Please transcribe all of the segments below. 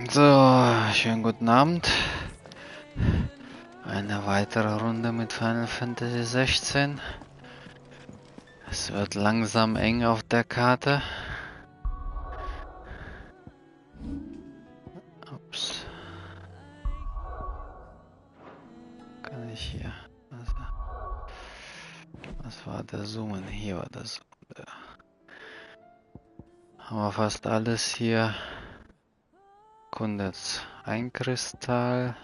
So, schönen guten Abend. Eine weitere Runde mit Final Fantasy XVI. Es wird langsam eng auf der Karte. Ups. Kann ich hier... Was war der Zoomen? Hier war das. Haben wir fast alles hier. Kundet ein Kristall.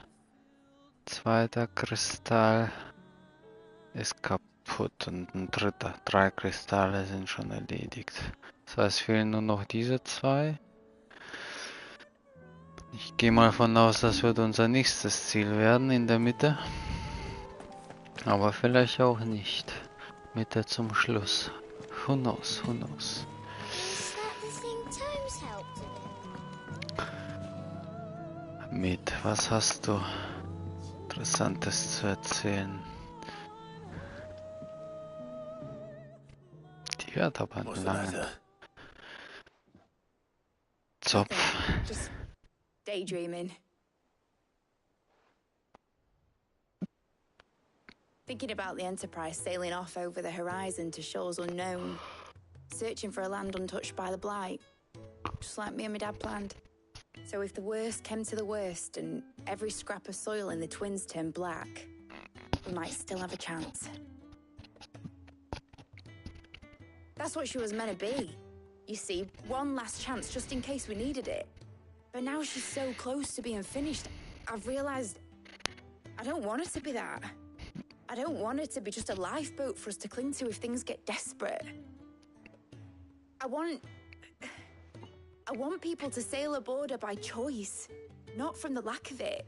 Zweiter Kristall ist kaputt und ein dritter. 3 Kristalle sind schon erledigt. Das heißt, fehlen nur noch diese 2. Ich gehe mal von aus, das wird unser nächstes Ziel werden in der Mitte. Aber vielleicht auch nicht. Mitte zum Schluss. Who knows, who knows. Mit, was hast du Interessantes zu erzählen? Die hat aber einen langen Zopf. Just daydreaming. Thinking about the Enterprise sailing off over the horizon to shores unknown, searching for a land untouched by the Blight, just like me and my dad planned. So if the worst came to the worst and every scrap of soil in the Twins turned black, we might still have a chance. That's what she was meant to be. You see, one last chance just in case we needed it. But now she's so close to being finished, I've realized I don't want it to be that. I don't want it to be just a lifeboat for us to cling to if things get desperate. I want people to sail aboard her by choice, not from the lack of it.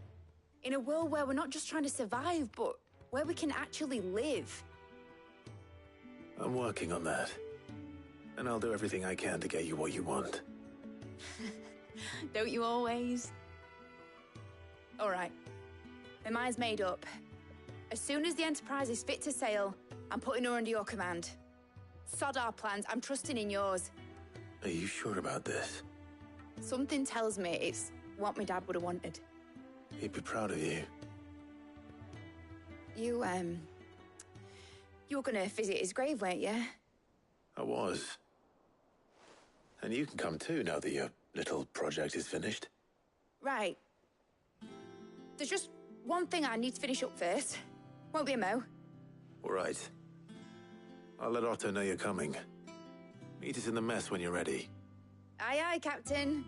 In a world where we're not just trying to survive, but where we can actually live. I'm working on that. And I'll do everything I can to get you what you want. Don't you always? All right. My mind's made up. As soon as the Enterprise is fit to sail, I'm putting her under your command. Sod our plans, I'm trusting in yours. Are you sure about this? Something tells me it's what my dad would have wanted. He'd be proud of you. You were gonna visit his grave, weren't you? I was. And you can come too now that your little project is finished. Right. There's just one thing I need to finish up first. Won't be a mo. All right. I'll let Otto know you're coming. Meet us in the mess when you're ready. Aye, aye, Captain.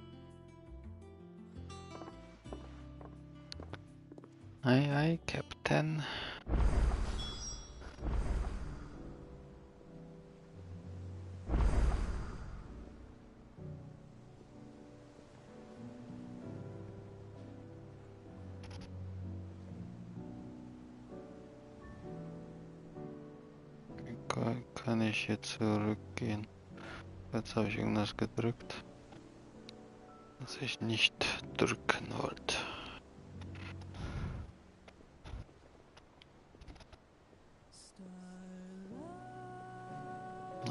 Aye, aye, Captain. Kann ich hier zurückgehen? Jetzt habe ich irgendwas gedrückt, was ich nicht drücken wollte.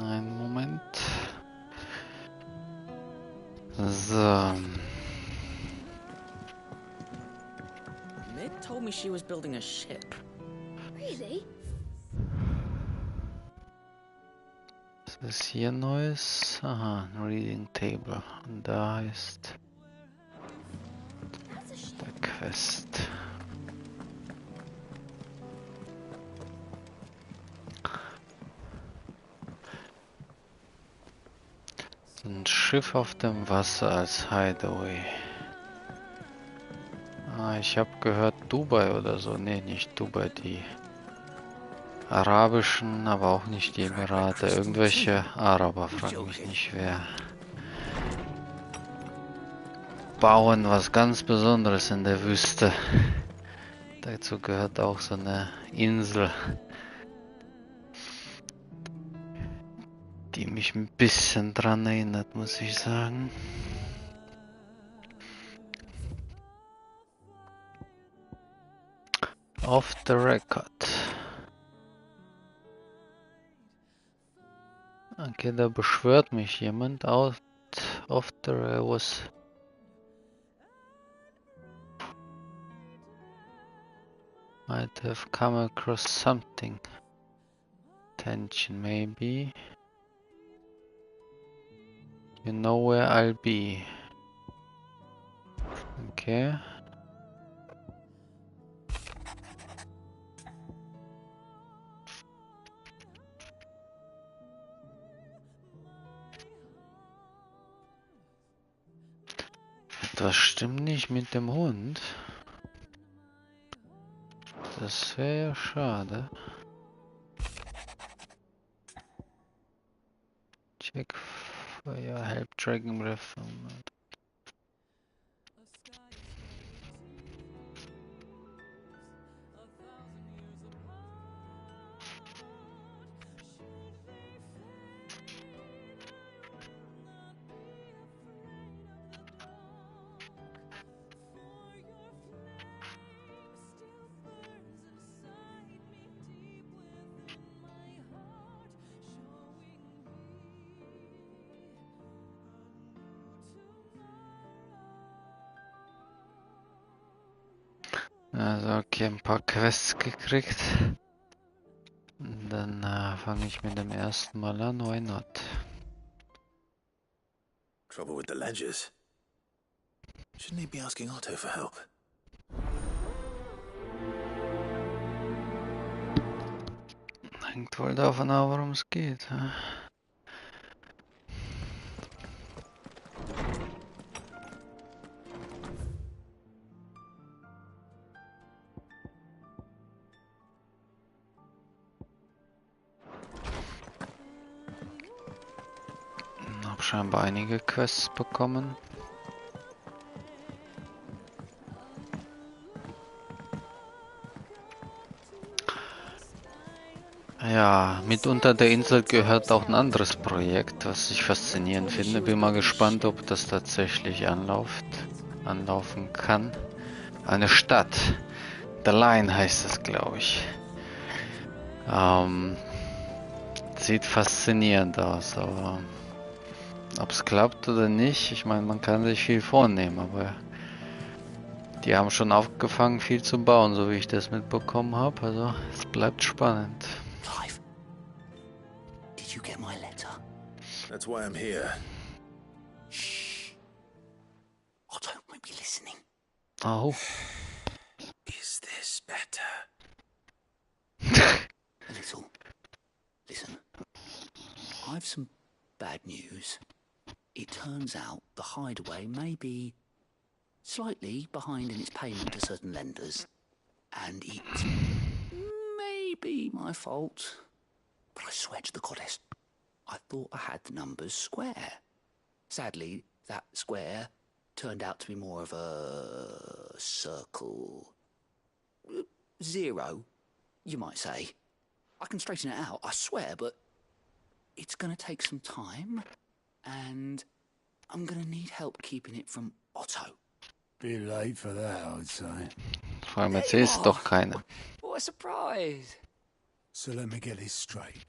Einen Moment. So. Meg told me she was building a ship. Really? Was ist hier Neues? Aha, ein Reading Table. Und da ist der Quest. Ein Schiff auf dem Wasser als Hideaway. Ah, ich habe gehört Dubai oder so. Nee, nicht Dubai, die arabischen, aber auch nicht die Emirate. Irgendwelche Araber, frag mich nicht wer. Bauen was ganz Besonderes in der Wüste. Dazu gehört auch so eine Insel, die mich ein bisschen dran erinnert, muss ich sagen. Off the record. Okay, da beschwört mich jemand. Off the was Might have come across something. Tension, maybe. You know where I'll be. Okay. Etwas stimmt nicht mit dem Hund. Das wäre ja schade. Check for your help tracking breath. Also okay, ein paar Quests gekriegt. Und dann fange ich mit dem ersten Mal an, why not? Trouble with the ledgers. Shouldn't he be asking Otto for help? Hängt wohl davon ab, worum es geht. Hab scheinbar einige Quests bekommen. Ja, mitunter der Insel gehört auch ein anderes Projekt, was ich faszinierend finde. Bin mal gespannt, ob das tatsächlich anlaufen kann. Eine Stadt. The Line heißt es, glaube ich. Sieht faszinierend aus, aber ob es klappt oder nicht, ich meine, man kann sich viel vornehmen, aber die haben schon aufgefangen, viel zu bauen, so wie ich das mitbekommen habe. Also es bleibt spannend. Clive, did you get my letter? That's why I'm here. Shh. Otto might be listening. Oh. Is this better? A little. Listen, I've some bad news. It turns out the hideaway may be slightly behind in its payment to certain lenders, and it may be my fault. But I swear to the goddess, I thought I had the numbers square. Sadly, that square turned out to be more of a circle. Zero, you might say. I can straighten it out, I swear, but it's gonna take some time, and I'm gonna need help keeping it from Otto. Bit late for that, I'd say. Vor allem erzählst doch keiner. What a surprise! So let me get this straight.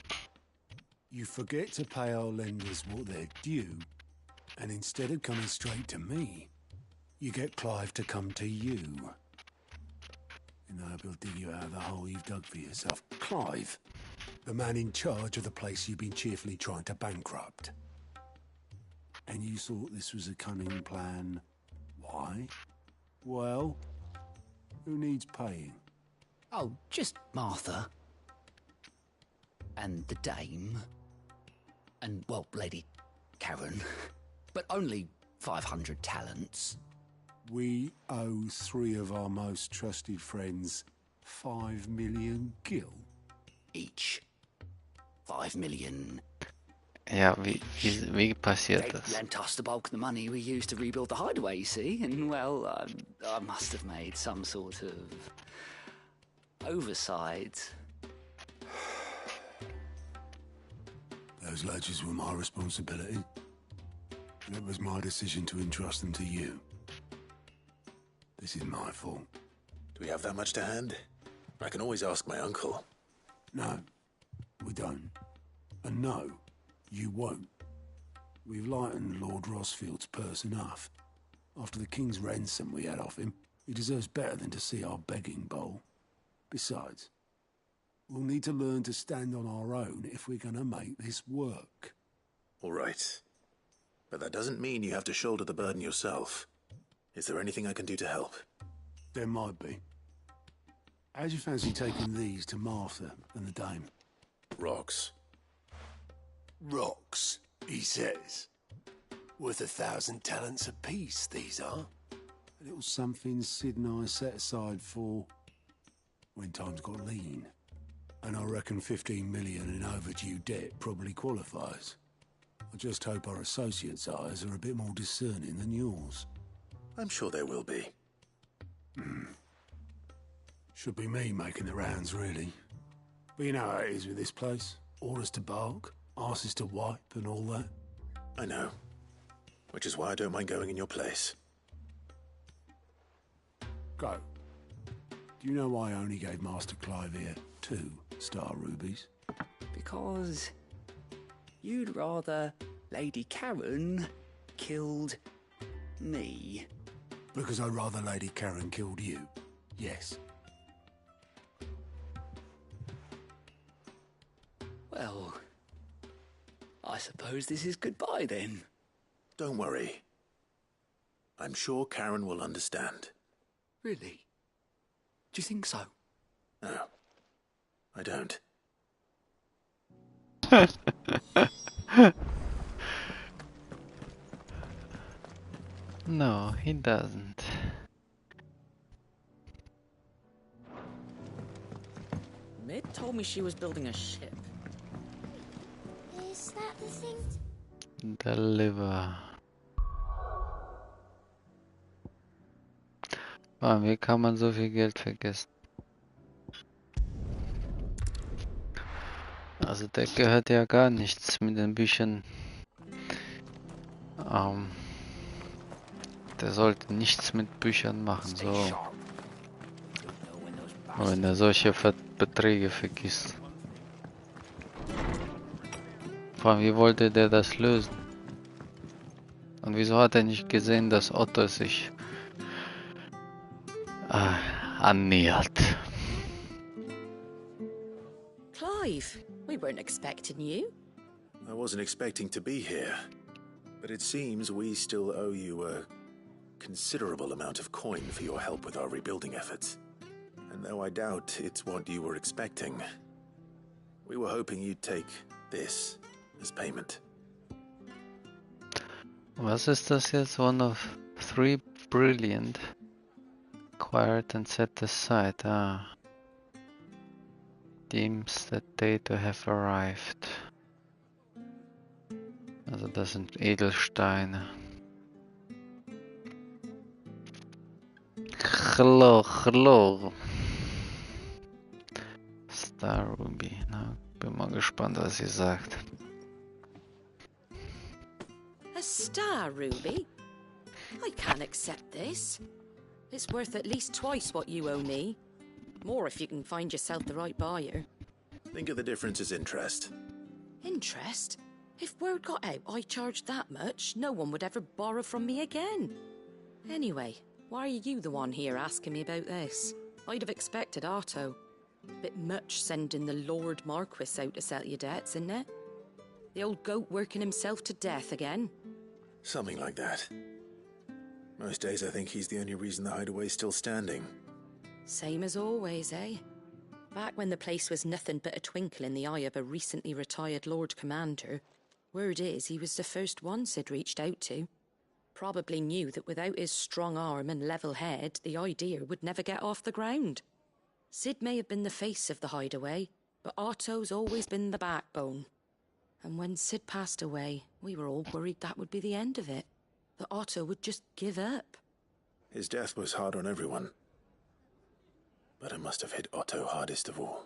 You forget to pay our lenders what they're due, and instead of coming straight to me, you get Clive to come to you. And I will dig you out of the hole you've dug for yourself. Clive, the man in charge of the place you've been cheerfully trying to bankrupt. And you thought this was a cunning plan. Why? Well, who needs paying? Oh, just Martha. And the dame. And, well, Lady Karen. But only 500 talents. We owe 3 of our most trusted friends 5 million gil. Each. 5 million. Ja, wie passiert They das? lent us the bulk of the money we used to rebuild the hideaway, you see? And, well, I must have made some sort of oversight. Those ledgers were my responsibility. It was my decision to entrust them to you. This is my fault. Do we have that much to hand? I can always ask my uncle. No, we don't. And no, you won't. We've lightened Lord Rosfield's purse enough. After the king's ransom we had off him, he deserves better than to see our begging bowl. Besides, we'll need to learn to stand on our own if we're gonna make this work. All right. But that doesn't mean you have to shoulder the burden yourself. Is there anything I can do to help? There might be. How'd you fancy taking these to Martha and the dame? Rocks. Rocks, he says. Worth 1,000 talents apiece, these are. A little something Sid and I set aside for when times got lean. And I reckon 15 million in overdue debt probably qualifies. I just hope our associates' eyes are a bit more discerning than yours. I'm sure there will be. Should be me making the rounds, really. But you know how it is with this place. Orders to bark, arses to wipe and all that. I know. Which is why I don't mind going in your place. Go. Do you know why I only gave Master Clive here 2 star rubies? Because you'd rather Lady Karen killed me. Because I'd rather Lady Karen killed you. Yes. Well, I suppose this is goodbye then. Don't worry. I'm sure Karen will understand. Really? Do you think so? No, I don't. No, he doesn't. Mid told me she was building a ship. Is that the thing? Deliver. Mann, wie kann man so viel Geld vergessen? Also der gehört ja gar nichts mit den Büchern. Der sollte nichts mit Büchern machen, so. Aber wenn er solche Beträge vergisst. Vor allem, wie wollte der das lösen? Und wieso hat er nicht gesehen, dass Otto sich annähert? Clive, we weren't expecting you. I wasn't expecting to be here. But it seems we still owe you a considerable amount of coin for your help with our rebuilding efforts. And though I doubt it's what you were expecting, we were hoping you'd take this as payment. Was ist das jetzt? One of 3 brilliant. Acquired and set aside. Deems that day to have arrived. Also das sind Edelsteine. Hello. Star Ruby. Na, bin mal gespannt, was sie sagt. A star ruby? I can't accept this. It's worth at least twice what you owe me. More if you can find yourself the right buyer. Think of the difference as interest. Interest? If word got out I charged that much, no one would ever borrow from me again. Anyway, why are you the one here asking me about this? I'd have expected Otto. Bit much sending the Lord Marquis out to settle your debts, isn't it? The old goat working himself to death again. Something like that. Most days I think he's the only reason the hideaway's still standing. Same as always, eh? Back when the place was nothing but a twinkle in the eye of a recently retired Lord Commander, word is he was the first one Sid reached out to. Probably knew that without his strong arm and level head, the idea would never get off the ground. Sid may have been the face of the hideaway, but Otto's always been the backbone. And when Sid passed away, we were all worried that would be the end of it. That Otto would just give up. His death was hard on everyone. But it must have hit Otto hardest of all.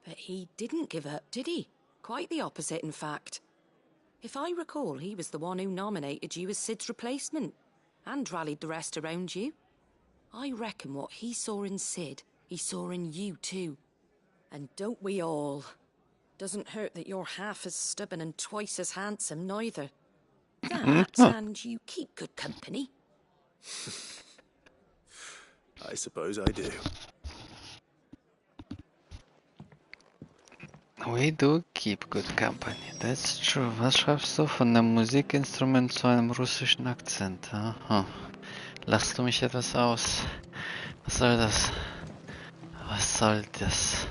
But he didn't give up, did he? Quite the opposite, in fact. If I recall, he was the one who nominated you as Sid's replacement, and rallied the rest around you. I reckon what he saw in Sid, he saw in you too. And don't we all? Doesn't hurt that you're half as stubborn and twice as handsome, neither. That, and you keep good company. I suppose I do. We do keep good company, that's true. Was schaffst du von einem Musikinstrument zu einem russischen Akzent? Aha. Lachst du mich etwas aus? Was soll das? Was soll das?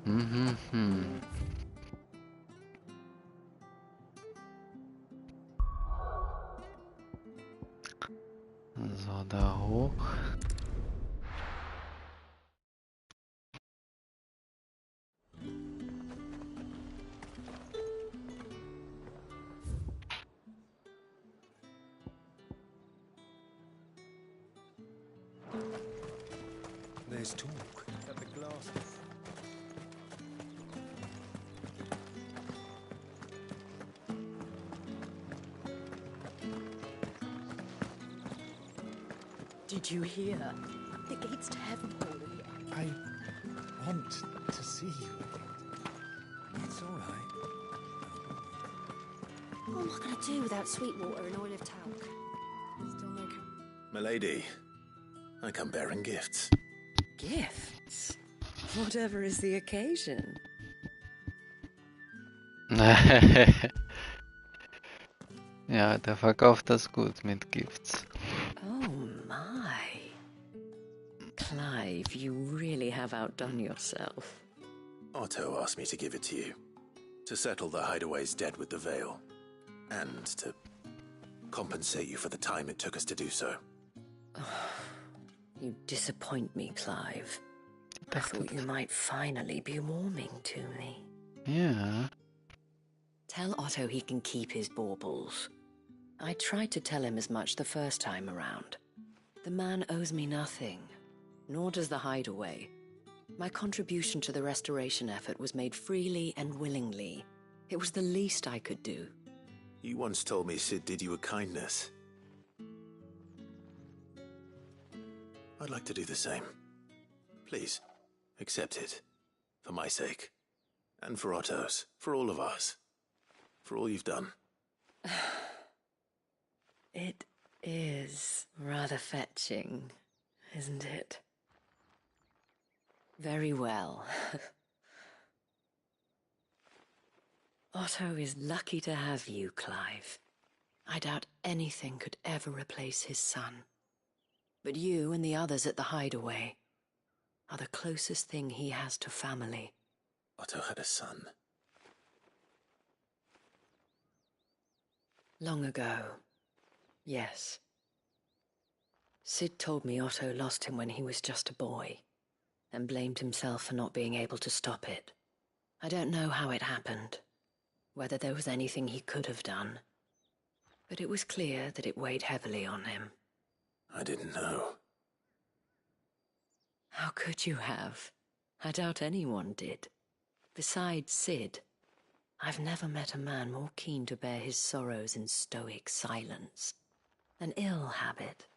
Mhm. So, da hoch. There's talk at the glass. Did you hear? The gates to heaven are open. I want to see you again. It's all right. What am I going to do without sweet water and olive talc? Still no... Milady, I come bearing gifts. Gifts? Whatever is the occasion. Ja, der verkauft das gut mit Gifts. Oh my. Clive, you really have outdone yourself. Otto asked me to give it to you. To settle the Hideaway's debt with the Veil. And to compensate you for the time it took us to do so. You disappoint me, Clive. I thought you might finally be warming to me. Ja. Tell Otto he can keep his baubles. I tried to tell him as much the first time around. The man owes me nothing, nor does the Hideaway. My contribution to the restoration effort was made freely and willingly. It was the least I could do. You once told me Sid did you a kindness. I'd like to do the same. Please, accept it. For my sake. And for Otto's. For all of us. For all you've done. It is rather fetching, isn't it? Very well. Otto is lucky to have you, Clive. I doubt anything could ever replace his son. But you and the others at the Hideaway are the closest thing he has to family. Otto had a son. Long ago, yes. Sid told me Otto lost him when he was just a boy, and blamed himself for not being able to stop it. I don't know how it happened, whether there was anything he could have done, but it was clear that it weighed heavily on him. I didn't know. How could you have? I doubt anyone did. Besides Sid, I've never met a man more keen to bear his sorrows in stoic silence. An ill habit,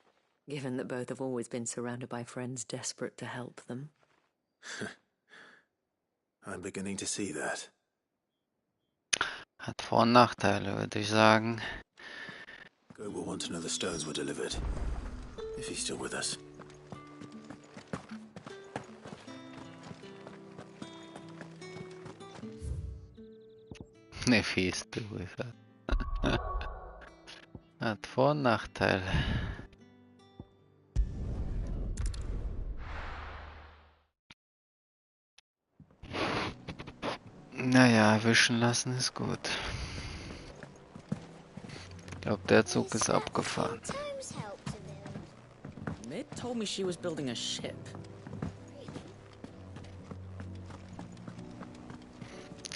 given that both have always been surrounded by friends desperate to help them. I'm beginning to see that. Hat Vor- und Nachteile, würde ich sagen. Go will want to know the stones were delivered. If he's still with us. If he's still with us. Hat Vor- und Nachteile. Naja, erwischen lassen ist gut. Ich glaube, der Zug ist abgefahren. Mid told me she was building a ship.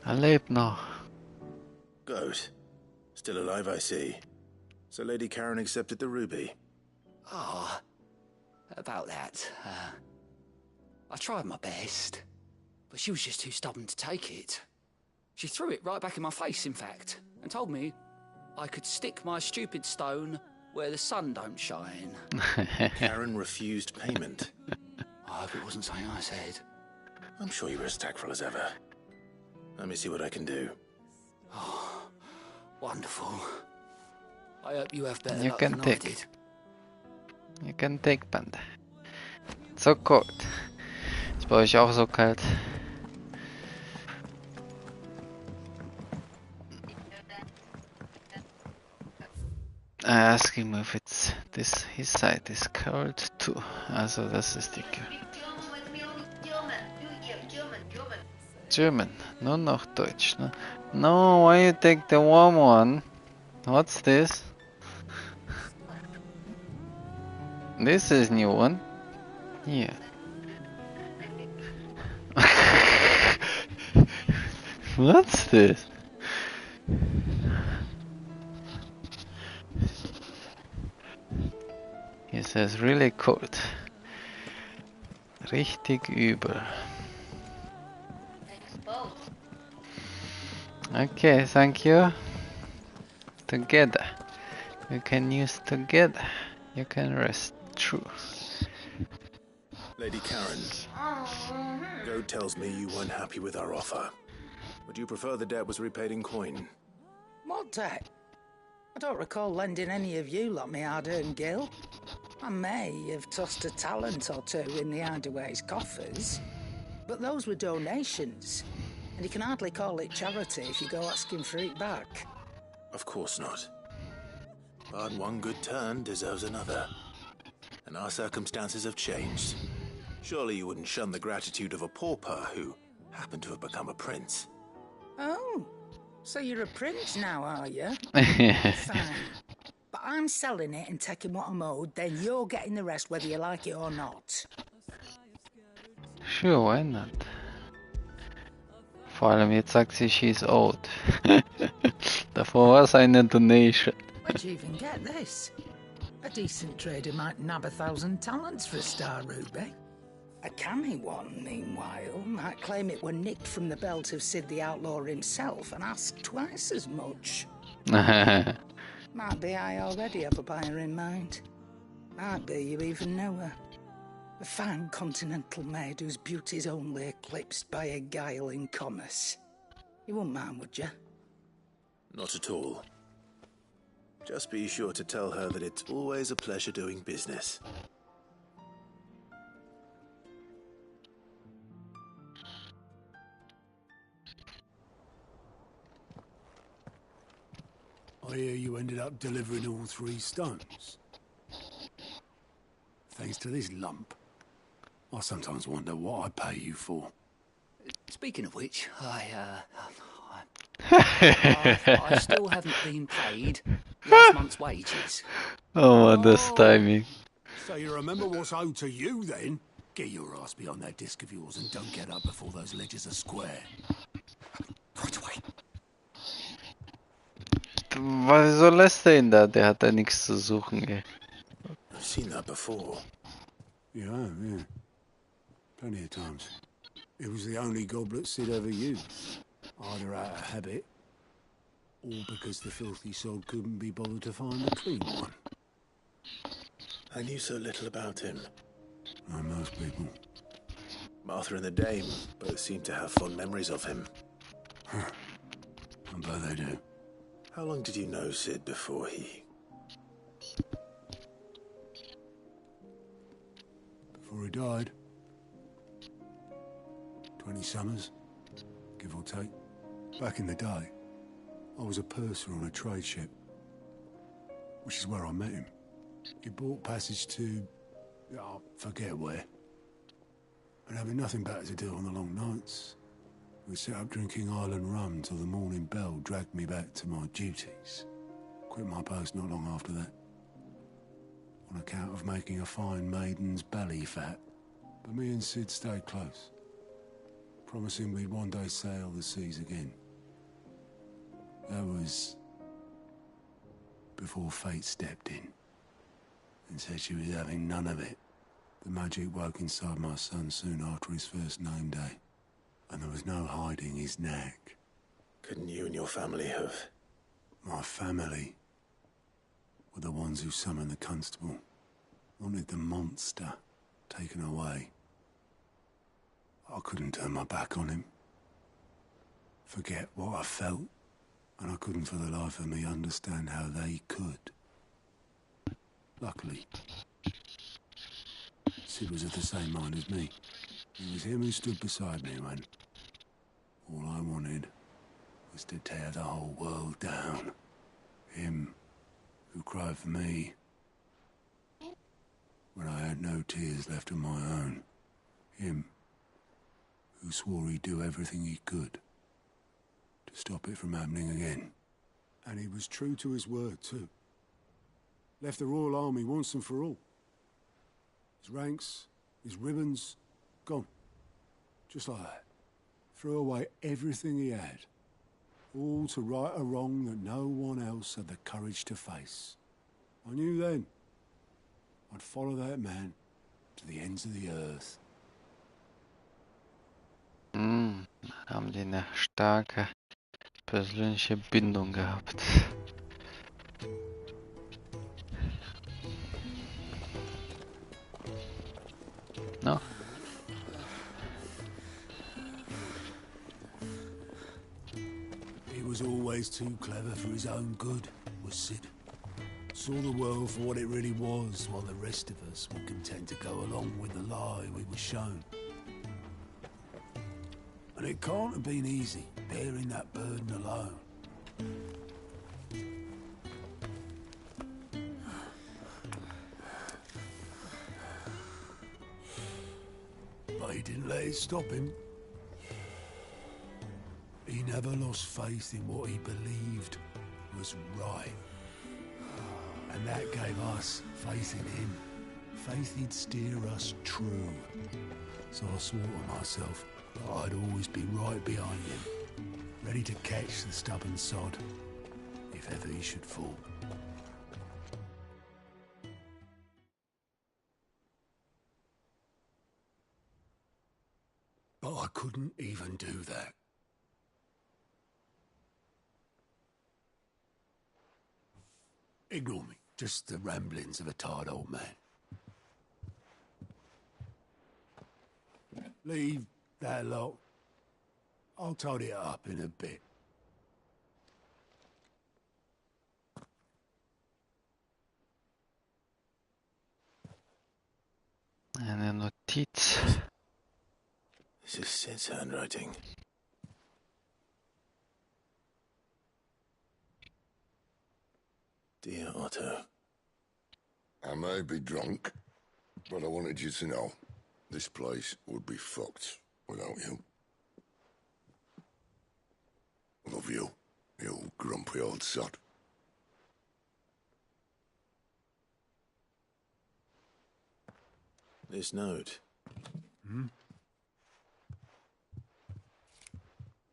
Er lebt noch. Good. Still alive, I see. So Lady Karen accepted the ruby. Ah, about that. I tried my best, but she was just too stubborn to take it. She threw it right back in my face, in fact, and told me I could stick my stupid stone where the sun don't shine. Karen refused payment. I hope it wasn't something I said. I'm sure you were as tactful as ever. Let me see what I can do. Oh, wonderful. I hope you have better You luck can than I take did. You can take Panda. So good. bei euch auch so kalt? I ask him if it's this his side is cold too. Also das ist die German, nur noch Deutsch. Ne? No, why you take the warm one? What's this? This is new one. Yeah. What's this? He says really cold. Richtig übel. Okay, thank you. Together. You can use together. You can rest. True. Lady Karen, Goat tells me you weren't happy with our offer. Would you prefer the debt was repaid in coin? What debt? I don't recall lending any of you lot me hard-earned gil. I may have tossed a talent or two in the Hideaway's coffers, but those were donations, and you can hardly call it charity if you go asking for it back. Of course not. But one good turn deserves another. And our circumstances have changed. Surely you wouldn't shun the gratitude of a pauper who happened to have become a prince. Oh, so you're a prince now, are you? Fine. But I'm selling it and taking what I'm owed, then you're getting the rest whether you like it or not. Sure, why not? Vor allem jetzt sagt sie, she's old. Davor war es eine Donation. Where'd you even get this? A decent trader might nab 1,000 talents for a star ruby. A canny one, meanwhile, might claim it were nicked from the belt of Sid the Outlaw himself and ask twice as much. Might be I already have a buyer in mind. Might be you even know her. A fine continental maid whose beauty's only eclipsed by a guile in commerce. You wouldn't mind, would you? Not at all. Just be sure to tell her that it's always a pleasure doing business. I hear you ended up delivering all 3 stones. Thanks to this lump. I sometimes wonder what I pay you for. Speaking of which, I still haven't been paid last month's wages. Oh, this timing. So you remember what's owed to you, then? Get your ass behind that disc of yours and don't get up before those ledgers are square. Right away. Wieso lässt er ihn da? Der hat da nichts zu suchen, ey. I've seen that before. Yeah, yeah. Plenty of times. It was the only goblet Sid ever used. Either out of habit, or because the filthy sod couldn't be bothered to find a clean one. I knew so little about him. Like most people. Martha and the Dame both seem to have fond memories of him. I bet they do. How long did you know Sid before he... Before he died. 20 summers, give or take. Back in the day, I was a purser on a trade ship, which is where I met him. He bought passage to... I forget where. And having nothing better to do on the long nights, we set up drinking island rum till the morning bell dragged me back to my duties. Quit my post not long after that. On account of making a fine maiden's belly fat. But me and Sid stayed close, promising we'd one day sail the seas again. That was before fate stepped in and said she was having none of it. The magic woke inside my son soon after his first name day, and there was no hiding his knack. Couldn't you and your family have... My family were the ones who summoned the constable, wanted the monster taken away. I couldn't turn my back on him, forget what I felt, and I couldn't for the life of me understand how they could. Luckily, Sid was of the same mind as me. It was him who stood beside me when all I wanted was to tear the whole world down. Him who cried for me when I had no tears left of my own. Him who swore he'd do everything he could to stop it from happening again. And he was true to his word, too. Left the Royal Army once and for all. His ranks, his ribbons, gone. Just like that. Threw away everything he had. All to right a wrong that no one else had the courage to face. I knew then I'd follow that man to the ends of the earth. Haben die eine starke persönliche Bindung gehabt. No? He was always too clever for his own good, was Sid. Saw the world for what it really was, while the rest of us were content to go along with the lie we were shown. And it can't have been easy, bearing that burden alone. But he didn't let it stop him. He never lost faith in what he believed was right. And that gave us faith in him. Faith he'd steer us true. So I swore to myself that I'd always be right behind him, ready to catch the stubborn sod, if ever he should fall. But I couldn't even do that. Ignore me. Just the ramblings of a tired old man. Leave that lot. I'll tidy it up in a bit. Eine Notiz. This is Sid's handwriting. Dear Otto. I may be drunk, but I wanted you to know this place would be fucked without you. Love you, you grumpy old sod. This note.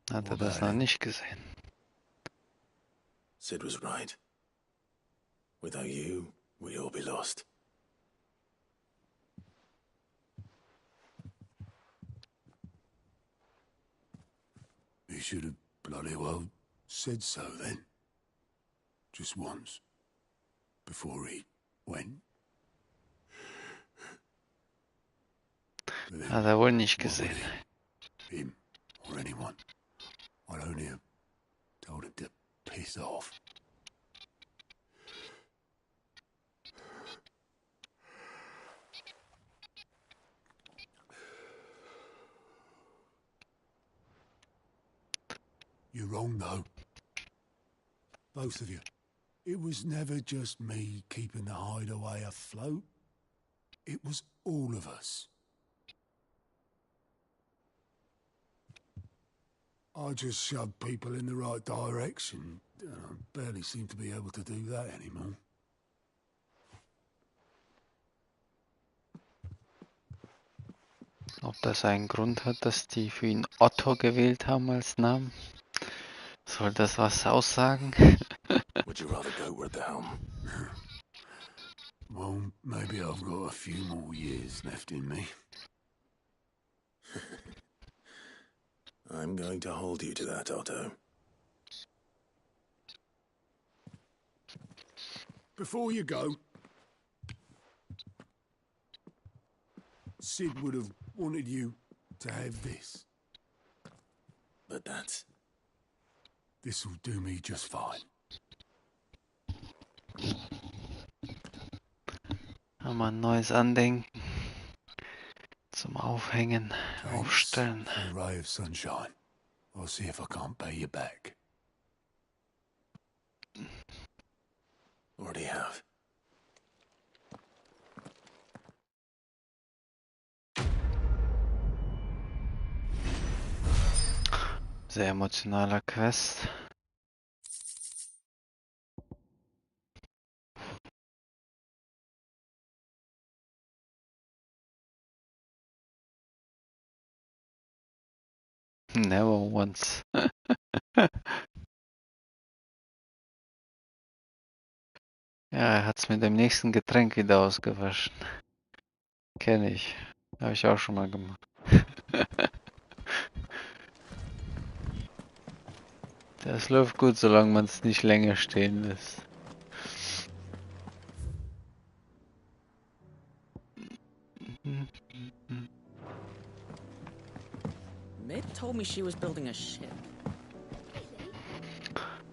Hat er das noch nicht gesehen? Sid was right. Without you, we'd all be lost. He should have bloody well said so then. Just once. Before he went. Hat er wohl nicht gesehen. Him or anyone. I'd only have told him to piss off. You're wrong, though. Both of you. It was never just me keeping the hideaway afloat. It was all of us. I just shoved people in the right direction. I barely seem to be able to do that anymore. Ob das einen Grund hat, dass die für ihn Otto gewählt haben als Namen? Soll das was aussagen? Would you rather go with the helm? Well, maybe I've got a few more years left in me. I'm going to hold you to that, Otto. Before you go, Sid would have wanted you to have this. But that's... This'll do me just fine. Haben wir ein neues Andenken Zum Aufhängen, Thanks aufstellen. for a ray of sunshine. I'll see if I can't pay you back. Already have. Sehr emotionaler Quest. Never once. Ja, er hat's mit dem nächsten Getränk wieder ausgewaschen. Kenne ich. Habe ich auch schon mal gemacht. Das läuft gut, solange man es nicht länger stehen lässt. Mid told me she was building a ship.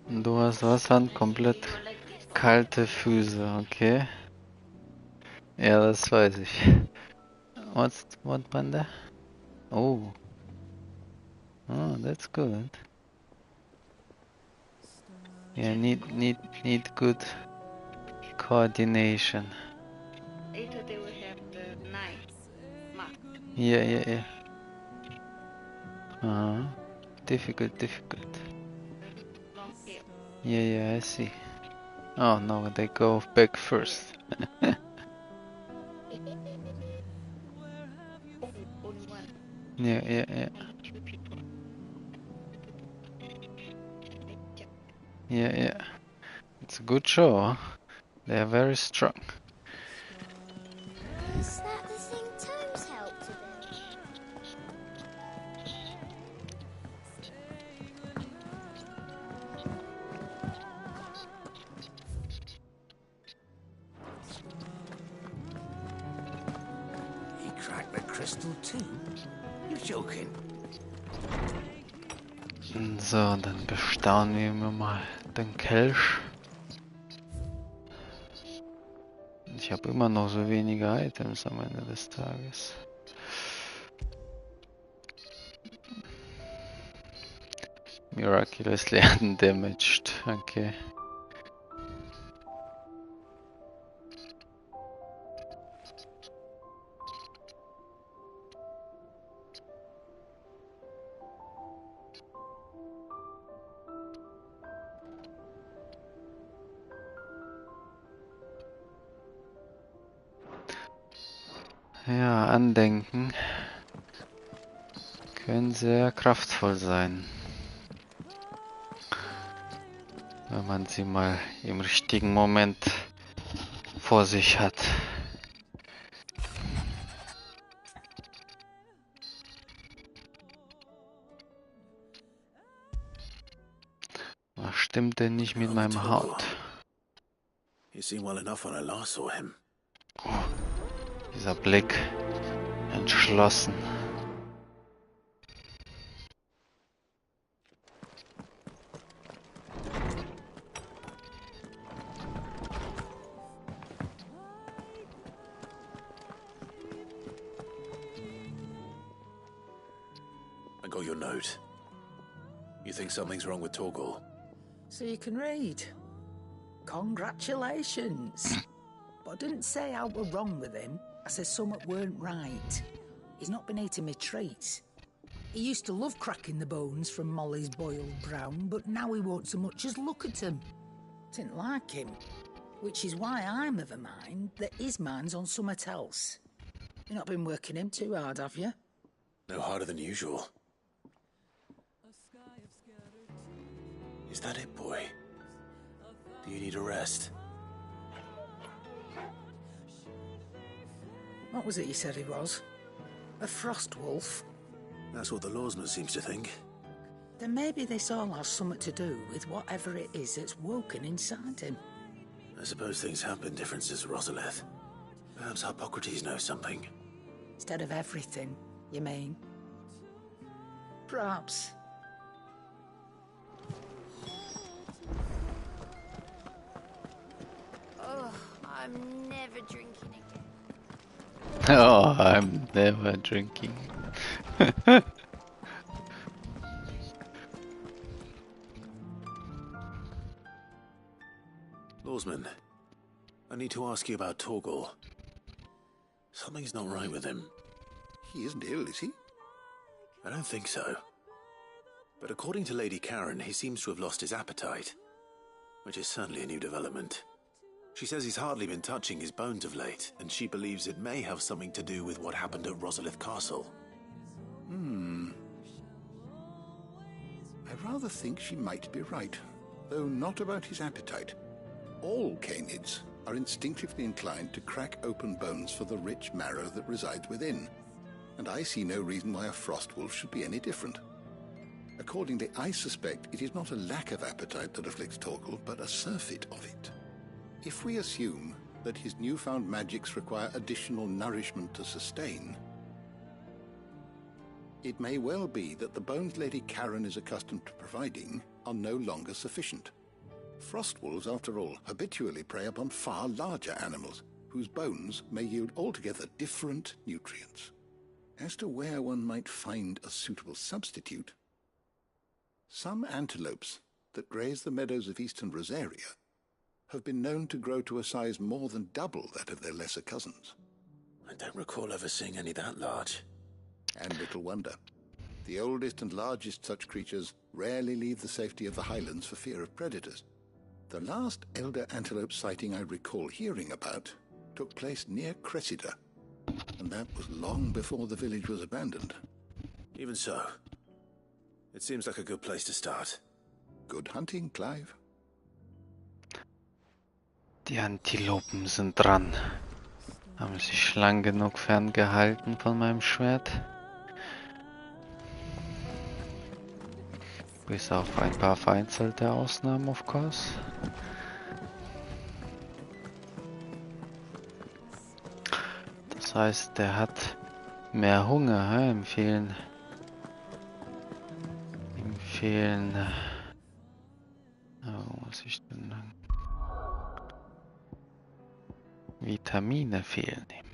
Und du hast was an? Komplett kalte Füße, okay? Ja, das weiß ich. What Panda? Oh. Oh, that's good. Yeah, need good coordination. I thought they would have the knives marked. Yeah. Difficult. Long tail. Yeah, I see. Oh no, they go back first. Only one. Yeah. Yeah. It's a good show, huh? They are very strong. Is that the thing Tomes helped to build? He cracked the crystal too? You're joking. So, dann bestaunen wir mal den Kelch. Ich habe immer noch so wenige Items am Ende des Tages. Miraculously undamaged, okay. Ja, Andenken können sehr kraftvoll sein, wenn man sie mal im richtigen Moment vor sich hat. Was stimmt denn nicht mit meinem Haut? You seem well enough when I last saw him. Dieser Blick, entschlossen. I got your note. You think something's wrong with Torgal? So you can read. Congratulations. But I didn't say how we're wrong with him. I said something weren't right. He's not been eating me treats. He used to love cracking the bones from Molly's boiled brown, but now he won't so much as look at them. Didn't like him. Which is why I'm of a mind that his mind's on something else. You've not been working him too hard, have you? No harder than usual. Is that it, boy? Do you need a rest? What was it you said he was? A frost wolf? That's what the lawsman seems to think. Then maybe this all has something to do with whatever it is that's woken inside him. I suppose things have been different since Rosalith. Perhaps Hippocrates knows something. Instead of everything, you mean? Perhaps. Oh, I'm never drinking again. Oh, I'm never drinking. Lawsman, I need to ask you about Torgal. Something's not right with him. He isn't ill, is he? I don't think so. But according to Lady Karen, he seems to have lost his appetite, which is certainly a new development. She says he's hardly been touching his bones of late, and she believes it may have something to do with what happened at Rosalith Castle. I rather think she might be right, though not about his appetite. All canids are instinctively inclined to crack open bones for the rich marrow that resides within, and I see no reason why a frost wolf should be any different. Accordingly, I suspect it is not a lack of appetite that afflicts Torgal, but a surfeit of it. If we assume that his newfound magics require additional nourishment to sustain, it may well be that the bones Lady Karen is accustomed to providing are no longer sufficient. Frost wolves, after all, habitually prey upon far larger animals, whose bones may yield altogether different nutrients. As to where one might find a suitable substitute, some antelopes that graze the meadows of eastern Rosaria have been known to grow to a size more than double that of their lesser cousins. I don't recall ever seeing any that large. And little wonder. The oldest and largest such creatures rarely leave the safety of the highlands for fear of predators. The last elder antelope sighting I recall hearing about took place near Cressida, and that was long before the village was abandoned. Even so, it seems like a good place to start. Good hunting, Clive. Die Antilopen sind dran. Haben sich lang genug ferngehalten von meinem Schwert. Bis auf ein paar vereinzelte Ausnahmen, of course. Das heißt, der hat mehr Hunger, hä? Ihm fehlen wo muss ich denn lang? Vitamine fehlen ihm.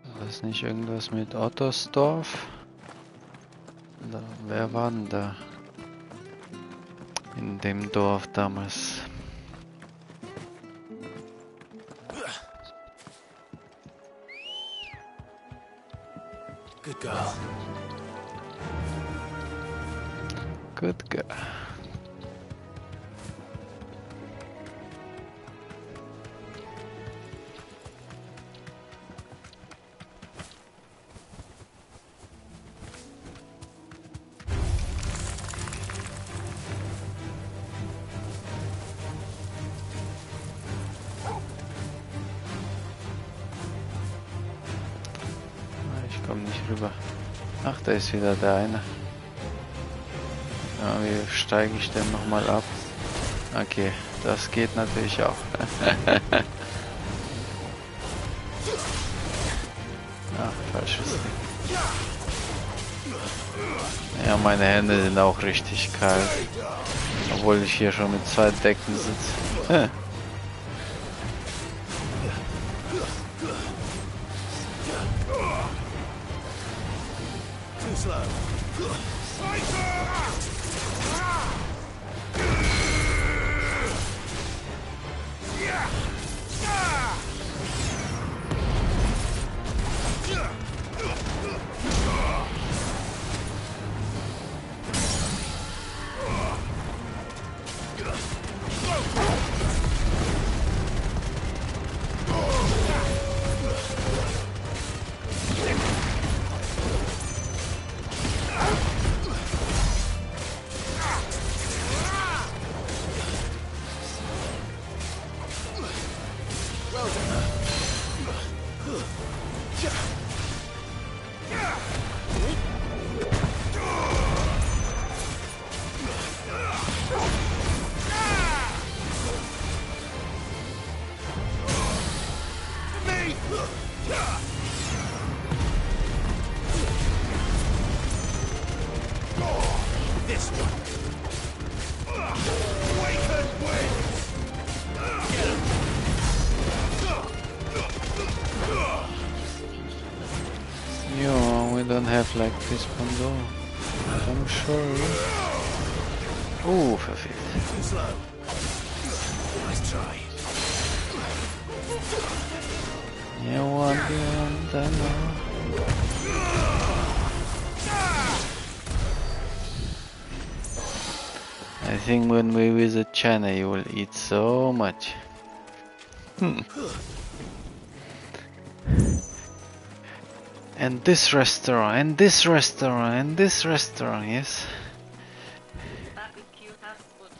War das nicht irgendwas mit Ottersdorf? Oder wer war denn da? In dem Dorf damals. Good girl. Good girl. Ich komme nicht rüber. Ach, da ist wieder der eine. Ja, wie steige ich denn nochmal ab? Okay, das geht natürlich auch. Ach, falsches Ding. Ja, meine Hände sind auch richtig kalt. Obwohl ich hier schon mit 2 Decken sitze. this one. Awaken winds! Get him! Yeah, we don't have like this one though. I'm sure. Oh, verfehlt. Too slow. Nice try. You want that now? I think when we visit China, you will eat so much. And this restaurant, and this restaurant, and this restaurant, yes. Barbecue house food.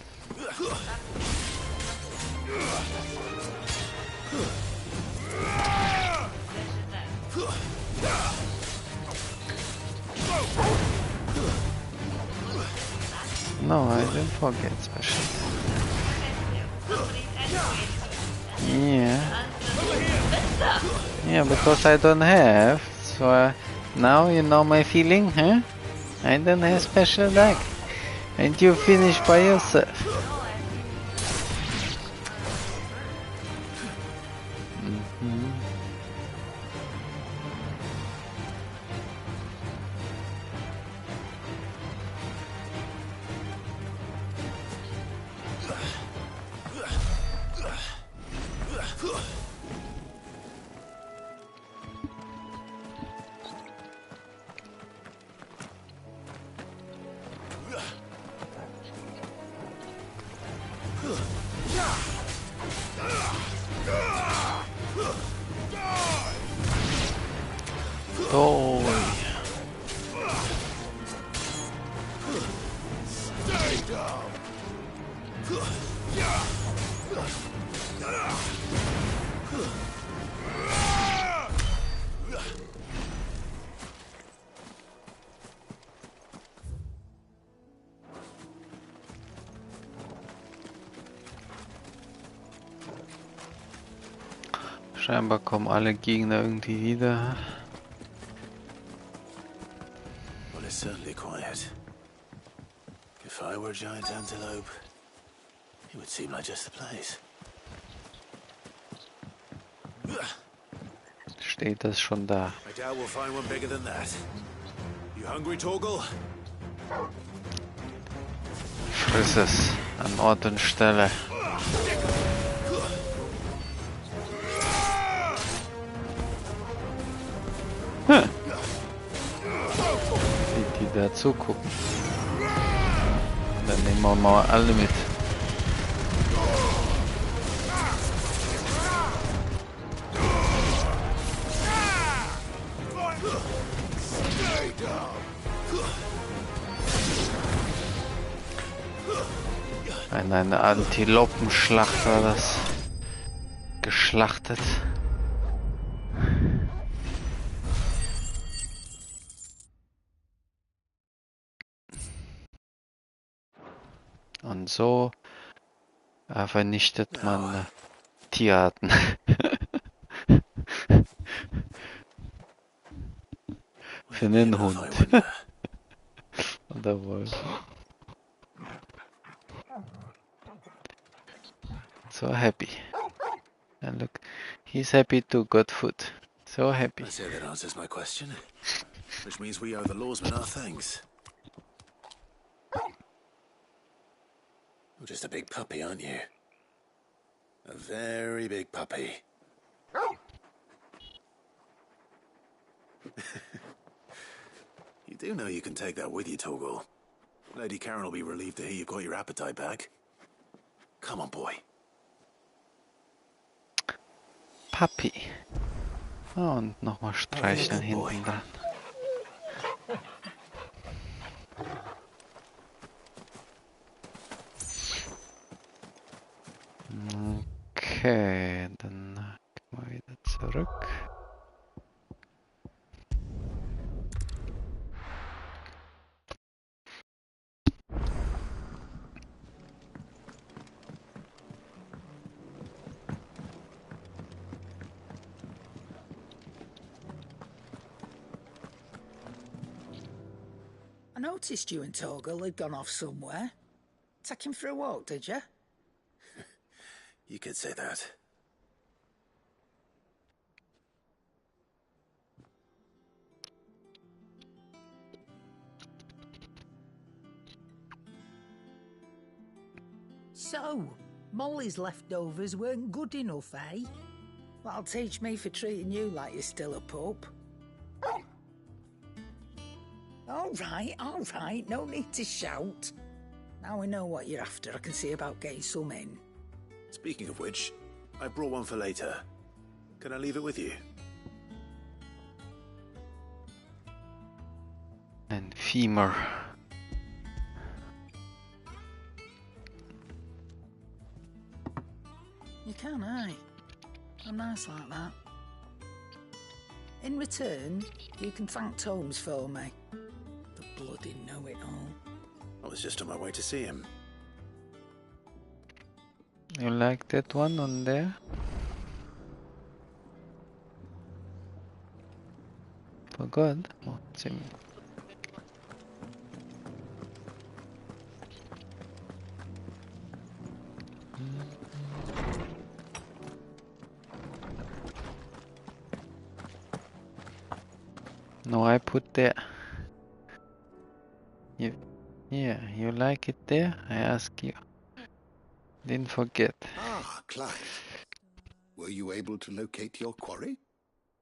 No, I didn't forget special. Yeah. Yeah, because I don't have. So now you know my feeling, huh? I don't have special deck. And you finish by yourself. Oh. Stay down. Scheinbar kommen alle Gegner irgendwie wieder. Well, it's certainly quiet. If I were a giant antelope, it would seem like just the place. Steht das schon da? I doubt we'll find one bigger than that. You hungry, Torgal? Friss es an Ort und Stelle. Die da zugucken. Dann nehmen wir mal alle mit. Eine Antilopenschlacht war das. Geschlachtet. Und so vernichtet man Tierarten. Für einen Hund. Oder Wolf. So happy. And look, he's happy too, got food. So happy. I say that answers my question. Which means we owe the lawsman our thanks. You're just a big puppy, aren't you? A very big puppy. You do know you can take that with you, Torgal. Lady Karen will be relieved to hear you've got your appetite back. Come on, boy. Puppy. Oh, und nochmal streicheln hinten dran. Okay, dann gehen wir wieder zurück. I noticed you and Torgal had gone off somewhere. Take him for a walk, did you? You could say that. So, Molly's leftovers weren't good enough, eh? That'll teach me for treating you like you're still a pup. All right, no need to shout. Now we know what you're after, I can see about getting some in. Speaking of which, I brought one for later. Can I leave it with you? Ein Femur. You can, eh? I'm nice like that. In return, you can thank Tomes for me. The bloody know-it-all. I was just on my way to see him. You like that one on there? For God? Oh, no, I put there. You like it there? I ask you. Didn't forget. Ah, Clive. Were you able to locate your quarry?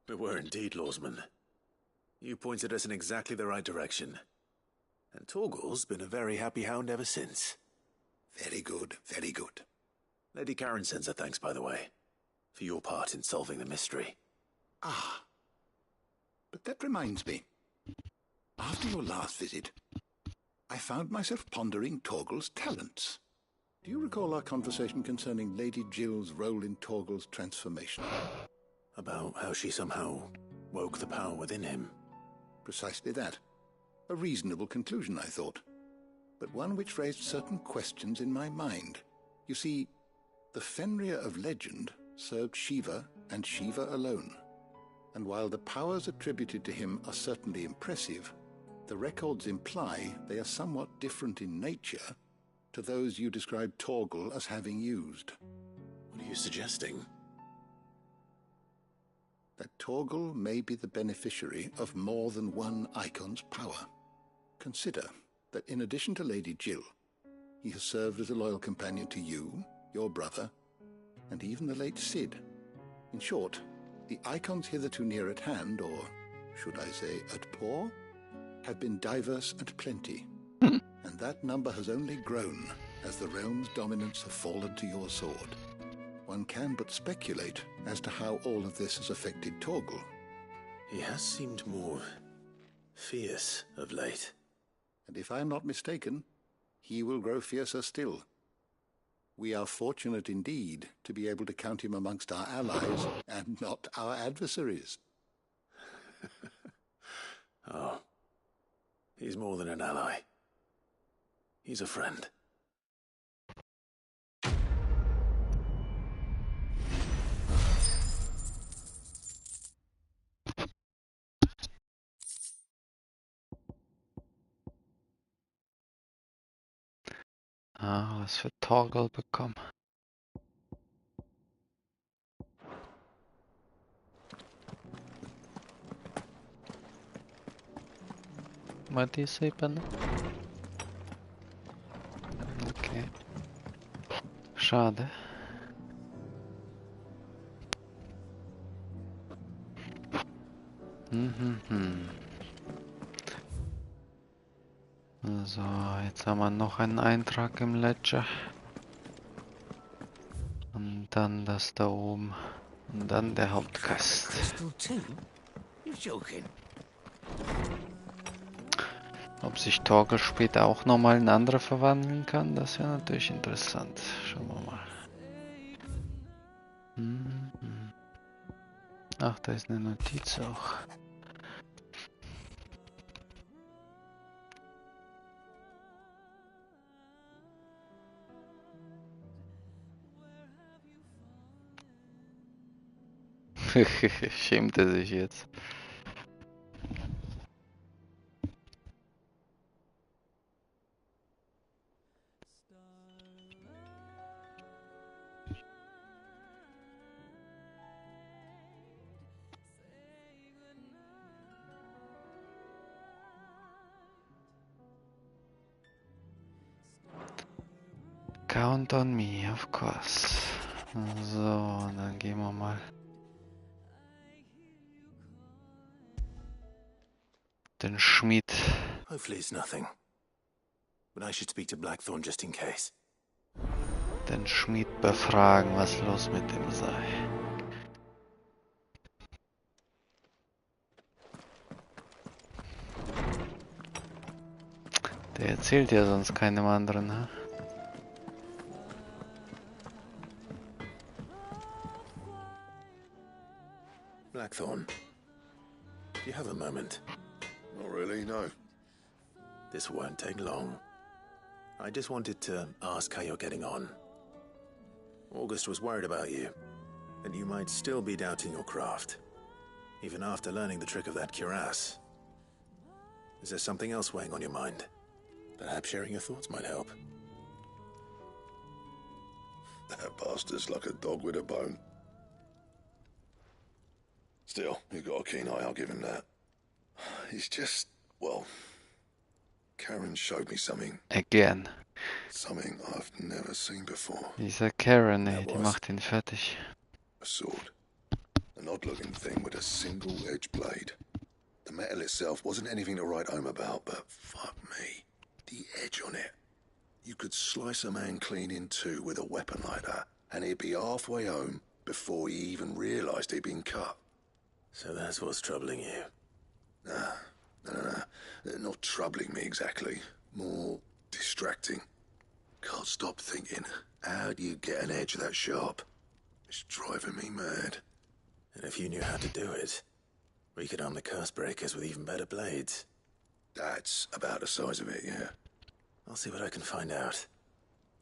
We were indeed, Lawsman. You pointed us in exactly the right direction. And Torgal's been a very happy hound ever since. Very good, very good. Lady Karen sends her thanks, by the way, for your part in solving the mystery. Ah. But that reminds me. After your last visit, I found myself pondering Torgal's talents. Do you recall our conversation concerning Lady Jill's role in Torgal's transformation? About how she somehow woke the power within him. Precisely that. A reasonable conclusion, I thought. But one which raised certain questions in my mind. You see, the Fenrir of legend served Shiva and Shiva alone. And while the powers attributed to him are certainly impressive, the records imply they are somewhat different in nature to those you described Torgal as having used. What are you suggesting? That Torgal may be the beneficiary of more than one icon's power. Consider that in addition to Lady Jill, he has served as a loyal companion to you, your brother, and even the late Cid. In short, the icons hitherto near at hand, or should I say at paw, have been diverse and plenty, and that number has only grown as the realm's dominance have fallen to your sword. One can but speculate as to how all of this has affected Torgal. He has seemed more fierce of late. And if I am not mistaken, he will grow fiercer still. We are fortunate indeed to be able to count him amongst our allies and not our adversaries. Oh, he's more than an ally. He's a friend. Ah, was für Torgal bekommen. What do you say, Panda? Okay. Schade. So, jetzt haben wir noch einen Eintrag im Ledger. Und dann das da oben. Und dann der Hauptquest. Ob sich Torgal später auch nochmal in andere verwandeln kann, das wäre natürlich interessant. Schauen wir mal. Ach, da ist eine Notiz auch. Schämt er sich jetzt. Count on me, of course. So, dann gehen wir mal. Den Schmied. Hopefully it's nothing. But I should speak to Blackthorn just in case. Den Schmied befragen, was los mit dem sei. Der erzählt ja sonst keinem anderen, ne? Blackthorn, do you have a moment? Not really, no. This won't take long. I just wanted to ask how you're getting on. August was worried about you, and you might still be doubting your craft, even after learning the trick of that cuirass. Is there something else weighing on your mind? Perhaps sharing your thoughts might help. That bastard's like a dog with a bone. Still, you've got a keen eye, I'll give him that. It's just, well, Karen showed me something. Again. Something I've never seen before. Dieser Karen, ey, die macht ihn fertig. A sword. An odd-looking thing with a single-edged blade. The metal itself wasn't anything to write home about, but fuck me. The edge on it. You could slice a man clean in two with a weapon like that, and he'd be halfway home before he even realised he'd been cut. So that's what's troubling you? Nah. Not troubling me exactly. More distracting. Can't stop thinking, how do you get an edge that sharp? It's driving me mad. And if you knew how to do it, we could arm the curse breakers with even better blades. That's about the size of it, yeah. I'll see what I can find out.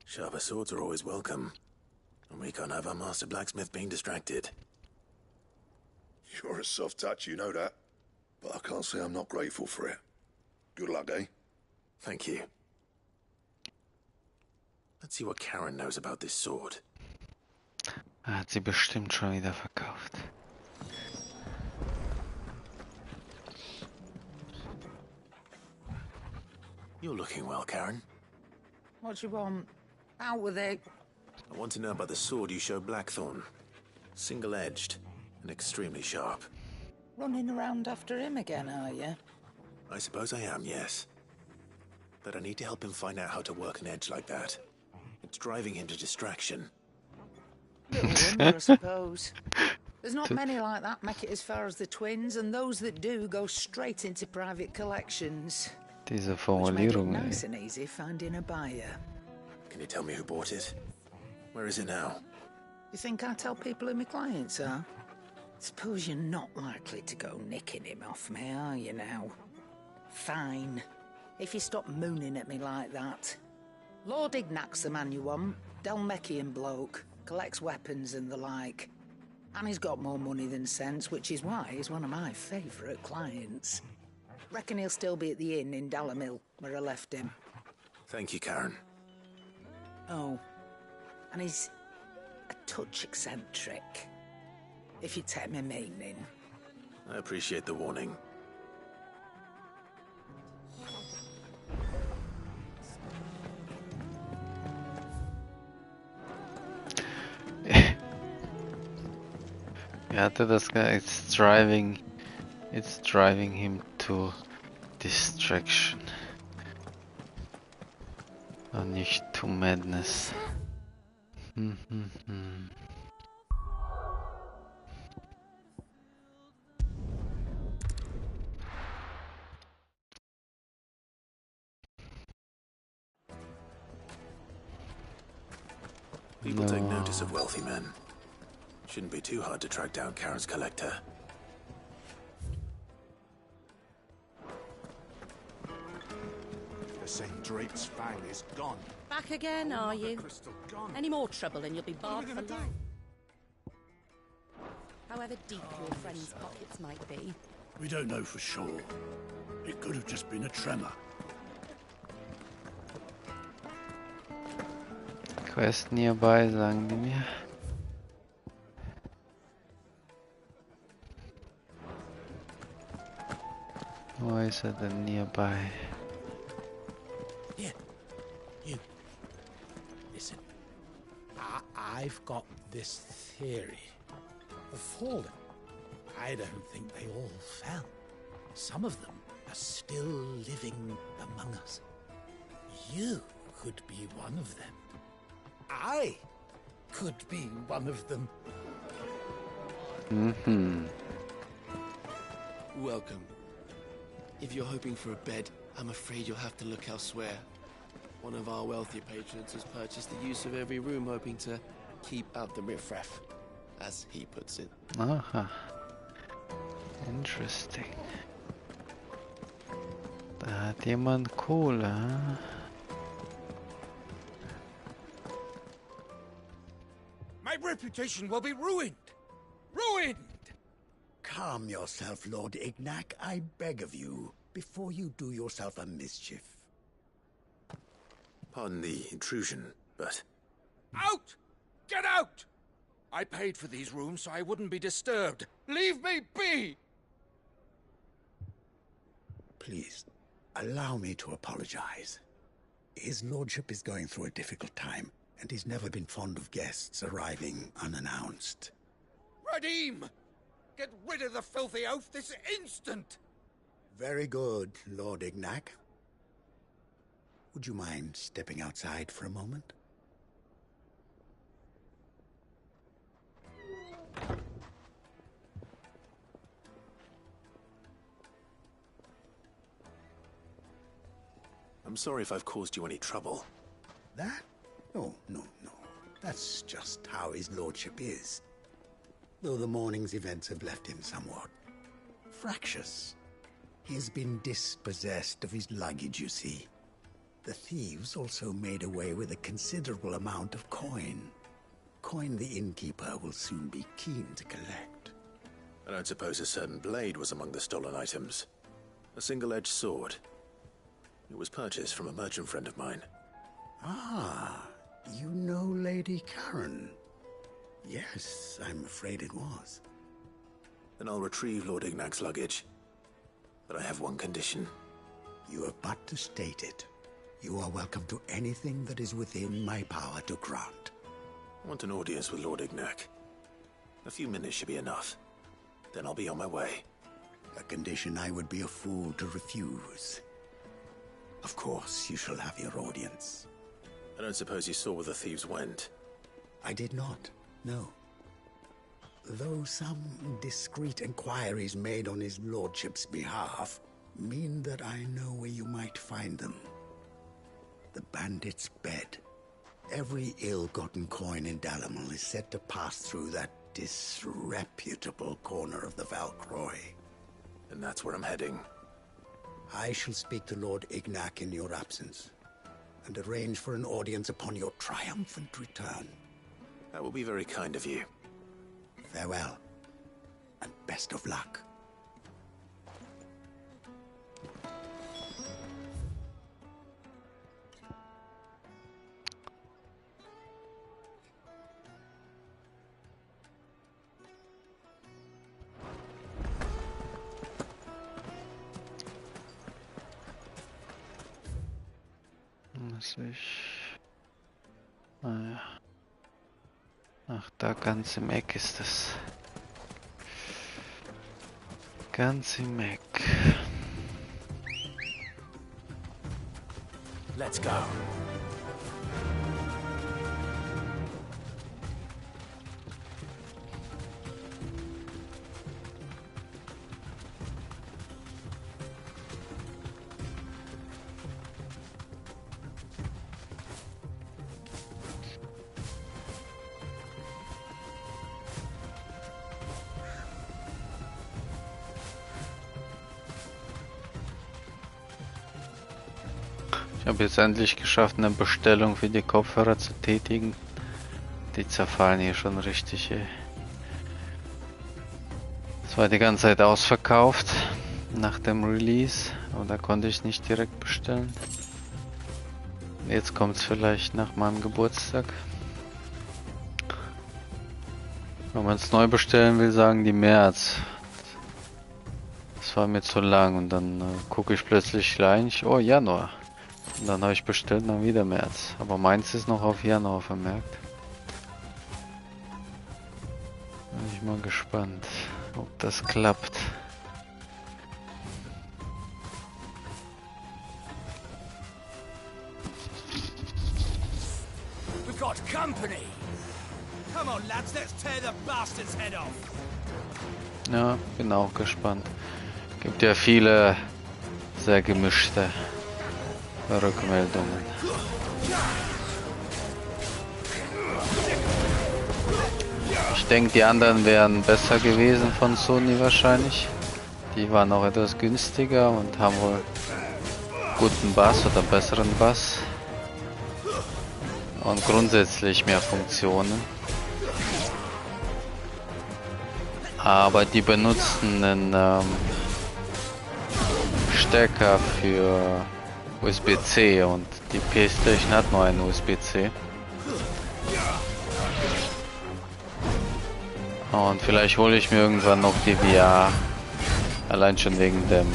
Sharper swords are always welcome. And we can't have our master blacksmith being distracted. You're a soft touch, you know that. But I can't say I'm not grateful for it. Good luck, eh? Thank you. Let's see what Karen knows about this sword. Hat sie bestimmt schon wieder verkauft. You're looking well, Karen. What do you want? Out with it. I want to know about the sword you showed Blackthorn. Single-edged and extremely sharp. Running around after him again, are you? I suppose I am, yes. But I need to help him find out how to work an edge like that. It's driving him to distraction. Little wonder, I suppose. There's not many like that make it as far as the twins, and those that do go straight into private collections. Diese Which make it Formulierung, nice ey. and easy finding a buyer. Can you tell me who bought it? Where is it now? You think I tell people who my clients are? Suppose you're not likely to go nicking him off me, are you now? Fine. If you stop mooning at me like that. Lord Ignac's the man you want. Dalmekian bloke. Collects weapons and the like. And he's got more money than sense, which is why he's one of my favourite clients. Reckon he'll still be at the inn in Dalamil, where I left him. Thank you, Karen. Oh. And he's a touch eccentric. If you take my meaning. I appreciate the warning. Er hatte das it's driving him to distraction. Und nicht to madness. People take notice of wealthy men. Shouldn't be too hard to track down Karen's collector. The St. Drake's fang is gone. Back again, are you? Crystal gone. Any more trouble and you'll be barred for gonna do? life. However deep your friend's pockets might be. We don't know for sure. It could have just been a tremor. Quest nearby, sagen die mir. Wo ist er denn nearby? Here. You. Listen. I've got this theory. The fallen, I don't think they all fell. Some of them are still living among us. You could be one of them. I could be one of them. Welcome. If you're hoping for a bed, I'm afraid you'll have to look elsewhere. One of our wealthier patrons has purchased the use of every room, hoping to keep out the riffraff, as he puts it. Aha. Interesting. Da hat jemand Kohle. My reputation will be ruined. Ruined! Calm yourself, Lord Ignac, I beg of you, before you do yourself a mischief. Pardon the intrusion, but... Out! Get out! I paid for these rooms so I wouldn't be disturbed. Leave me be! Please, allow me to apologize. His lordship is going through a difficult time, and he's never been fond of guests arriving unannounced. Radim! Get rid of the filthy oaf this instant! Very good, Lord Ignac. Would you mind stepping outside for a moment? I'm sorry if I've caused you any trouble. That? No. That's just how his lordship is. Though the morning's events have left him somewhat fractious. He has been dispossessed of his luggage, you see. The thieves also made away with a considerable amount of coin. Coin the innkeeper will soon be keen to collect. I don't suppose a certain blade was among the stolen items. A single-edged sword. It was purchased from a merchant friend of mine. Ah, you know Lady Karen. Yes, I'm afraid it was. Then I'll retrieve Lord Ignac's luggage. But I have one condition. You have but to state it. You are welcome to anything that is within my power to grant. I want an audience with Lord Ignac. A few minutes should be enough. Then I'll be on my way. A condition I would be a fool to refuse. Of course, you shall have your audience. I don't suppose you saw where the thieves went. I did not, no. Though some discreet inquiries made on his lordship's behalf mean that I know where you might find them. The bandit's bed. Every ill-gotten coin in Dalamal is said to pass through that disreputable corner of the Valcroy. And that's where I'm heading. I shall speak to Lord Ignac in your absence, and arrange for an audience upon your triumphant return. That will be very kind of you. Farewell, and best of luck. Naja. Ach, da ganz im Eck ist es. Ganz im Eck. Let's go. Ich habe jetzt endlich geschafft, eine Bestellung für die Kopfhörer zu tätigen. Die zerfallen hier schon richtig, ey. Es war die ganze Zeit ausverkauft nach dem Release, aber da konnte ich nicht direkt bestellen. Jetzt kommt es vielleicht nach meinem Geburtstag. Wenn man es neu bestellen will, sagen die März. Das war mir zu lang und dann gucke ich plötzlich gleich, oh Januar. Und dann habe ich bestellt, dann wieder März. Aber meins ist noch auf Januar vermerkt. Mal gespannt, ob das klappt. We've got company. Come on, lads, let's tear the bastard's head off. Ja, bin auch gespannt. Gibt ja viele sehr gemischte Rückmeldungen. Ich denke, die anderen wären besser gewesen von Sony wahrscheinlich. Die waren auch etwas günstiger und haben wohl guten Bass oder besseren Bass. Und grundsätzlich mehr Funktionen. Aber die benutzen einen Stecker für USB-C und die PlayStation hat nur einen USB-C. Und vielleicht hole ich mir irgendwann noch die VR. Allein schon wegen dem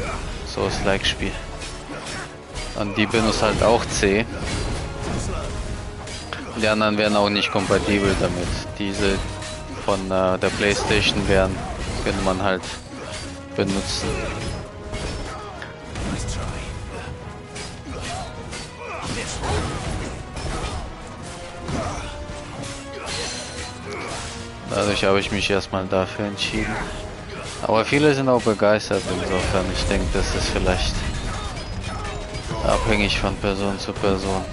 Souls-like-Spiel. Und die benutzt halt auch C. Die anderen wären auch nicht kompatibel damit. Diese von der PlayStation könnte man halt benutzen. Dadurch habe ich mich erstmal dafür entschieden. Aber viele sind auch begeistert, insofern ich denke, das ist vielleicht abhängig von Person zu Person.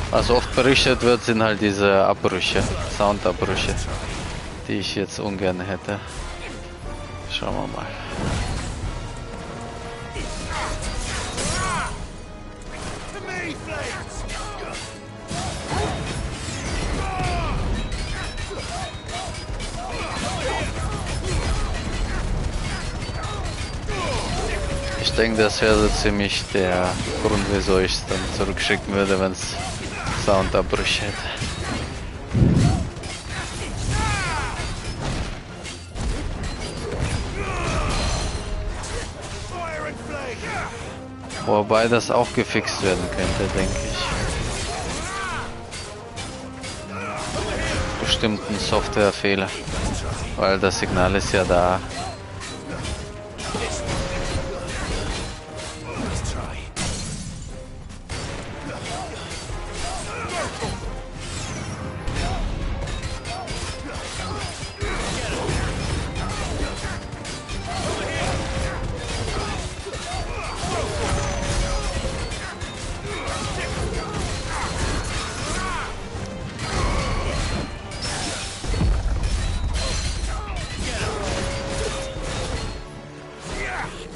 Was oft berichtet wird, sind halt diese Abbrüche, Soundabbrüche, die ich jetzt ungern hätte. Schauen wir mal. Ich denke, das wäre so ziemlich der Grund, wieso ich es dann zurückschicken würde, wenn es Soundabbrüche hätte. Wobei das auch gefixt werden könnte, denke ich. Bestimmt ein Softwarefehler, weil das Signal ist ja da.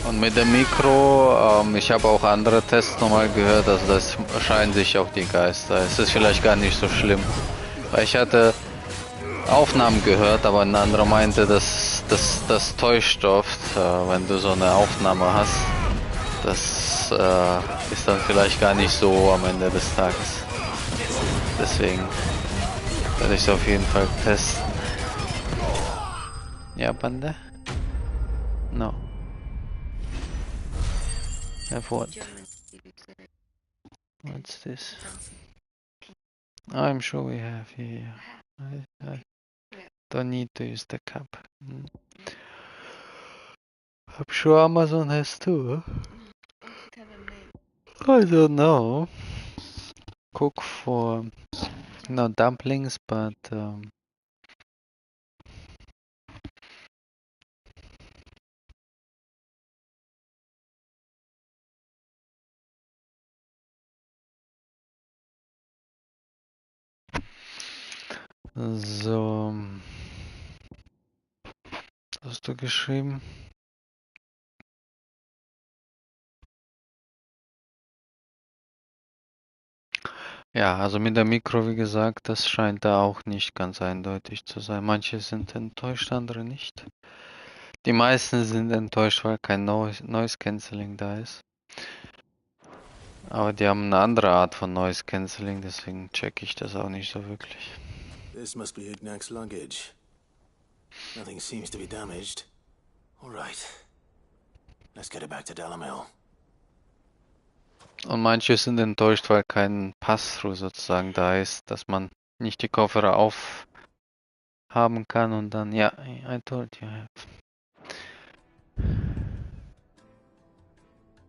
Und mit dem Mikro, ich habe auch andere Tests nochmal gehört, also das scheinen sich auch die Geister. Es ist vielleicht gar nicht so schlimm. Weil ich hatte Aufnahmen gehört, aber ein anderer meinte, dass das täuscht oft, wenn du so eine Aufnahme hast. Das ist dann vielleicht gar nicht so am Ende des Tages. Deswegen werde ich es auf jeden Fall testen. Ja, Bande? No. Have what? What's this? I'm sure we have here. I don't need to use the cup. I'm sure Amazon has too. I don't know. Cook for no dumplings, but so. Was hast du geschrieben? Ja, also mit der Mikro, wie gesagt, das scheint da auch nicht ganz eindeutig zu sein. Manche sind enttäuscht, andere nicht. Die meisten sind enttäuscht, weil kein Noise Cancelling da ist. Aber die haben eine andere Art von Noise Cancelling, deswegen checke ich das auch nicht so wirklich. This must be Ignac's luggage. Nothing seems to be damaged. All right. Let's get it back to Delamel. Und manche sind enttäuscht, weil kein Pass-Through sozusagen da ist, dass man nicht die Koffer aufhaben haben kann und dann, ja, I told you.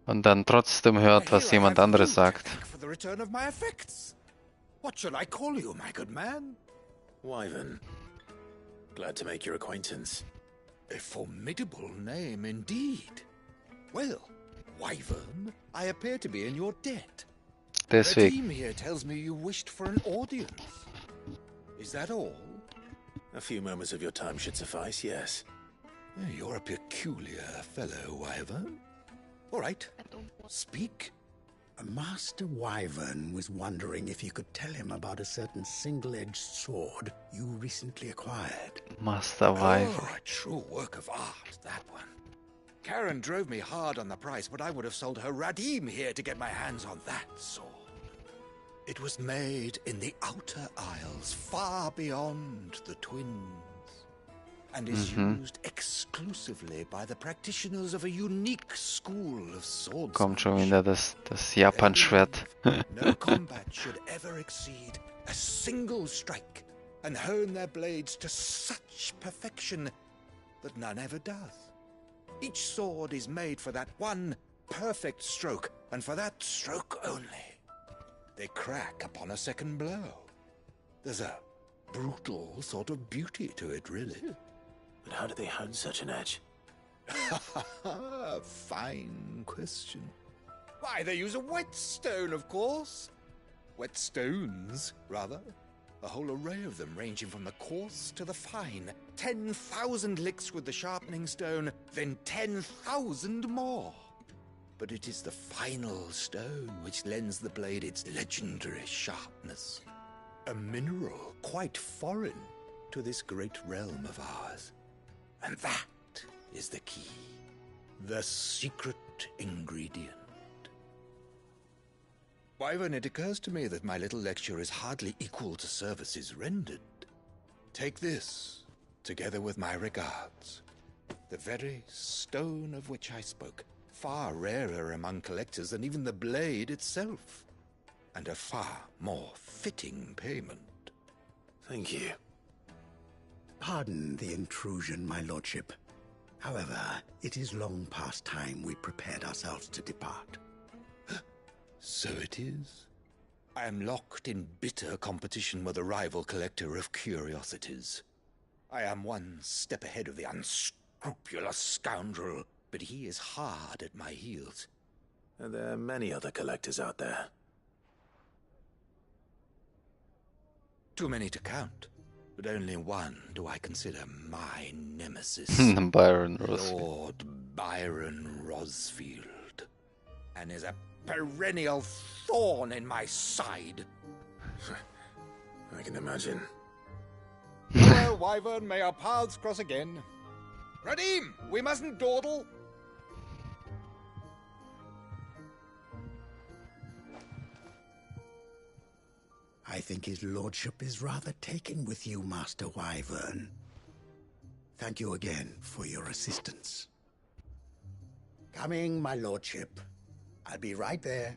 Und dann trotzdem hört, was jemand anderes sagt. For the return of my effects. What shall I call you, my good man? Wyvern. Glad to make your acquaintance. A formidable name indeed. Well, Wyvern, I appear to be in your debt. Deswegen. Redeem here tells me you wished for an audience. Is that all? A few moments of your time should suffice, yes. You're a peculiar fellow, Wyvern. All right, speak. Master Wyvern was wondering if you could tell him about a certain single-edged sword you recently acquired. Master Wyvern. Oh, a true work of art, that one. Karen drove me hard on the price, but I would have sold her Radim here to get my hands on that sword. It was made in the Outer Isles, far beyond the Twins, and is used exclusively by the practitioners of a unique school of swordsmanship. Kommt schon wieder das Japan-Schwert. No combat should ever exceed a single strike, and hone their blades to such perfection that none ever does. Each sword is made for that one perfect stroke, and for that stroke only. They crack upon a second blow. There's a brutal sort of beauty to it, really. But how do they hone such an edge? Fine question. Why, they use a whetstone, of course. Whetstones, rather. A whole array of them, ranging from the coarse to the fine. 10,000 licks with the sharpening stone, then 10,000 more. But it is the final stone which lends the blade its legendary sharpness. A mineral quite foreign to this great realm of ours. And that is the key. The secret ingredient. Wyvern, it occurs to me that my little lecture is hardly equal to services rendered. Take this, together with my regards. The very stone of which I spoke, far rarer among collectors than even the blade itself, and a far more fitting payment. Thank you. Pardon the intrusion, my lordship. However, it is long past time we prepared ourselves to depart. So it is. I am locked in bitter competition with a rival collector of curiosities. I am one step ahead of the unscrupulous scoundrel, but he is hard at my heels. Are there many other collectors out there? Too many to count, but only one do I consider my nemesis. Byron Rosfield. Lord Byron Rosfield. And is a perennial thorn in my side. I can imagine. Well, Wyvern, may our paths cross again. Radim, we mustn't dawdle. I think his lordship is rather taken with you, Master Wyvern. Thank you again for your assistance. Coming, my lordship. I'll be right there.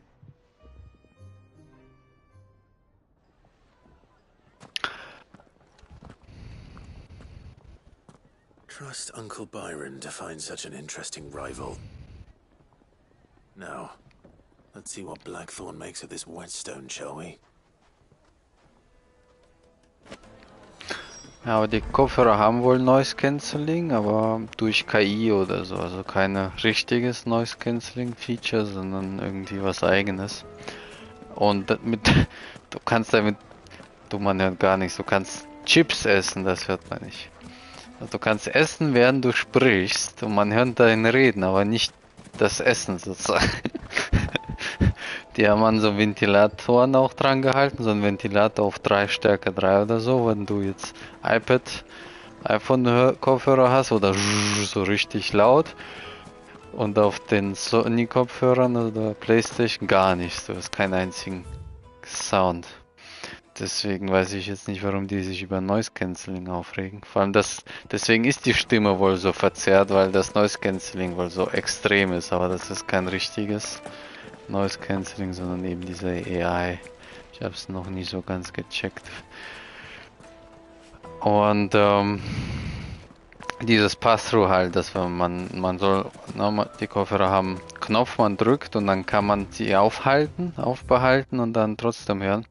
Trust Uncle Byron to find such an interesting rival. Now, let's see what Blackthorn makes of this whetstone, shall we? Ja, aber die Kopfhörer haben wohl Noise Cancelling, aber durch KI oder so. Also keine richtiges Noise Cancelling Feature, sondern irgendwie was eigenes. Und du kannst damit, man hört gar nichts, du kannst Chips essen, das hört man nicht. Also du kannst essen, während du sprichst und man hört dein Reden, aber nicht das Essen sozusagen. Die haben an so Ventilatoren auch dran gehalten, so ein Ventilator auf 3 Stärke 3 oder so, wenn du jetzt iPhone-Kopfhörer hast oder so richtig laut und auf den Sony-Kopfhörern oder Playstation gar nichts, du hast keinen einzigen Sound. Deswegen weiß ich jetzt nicht, warum die sich über Noise Cancelling aufregen. Vor allem deswegen ist die Stimme wohl so verzerrt, weil das Noise Cancelling wohl so extrem ist, aber das ist kein richtiges Noise Cancelling, sondern eben diese AI. Ich habe es noch nie so ganz gecheckt. Und dieses Pass-Through halt, dass man soll die Kopfhörer haben, Knopf man drückt und dann kann man sie aufbehalten und dann trotzdem hören.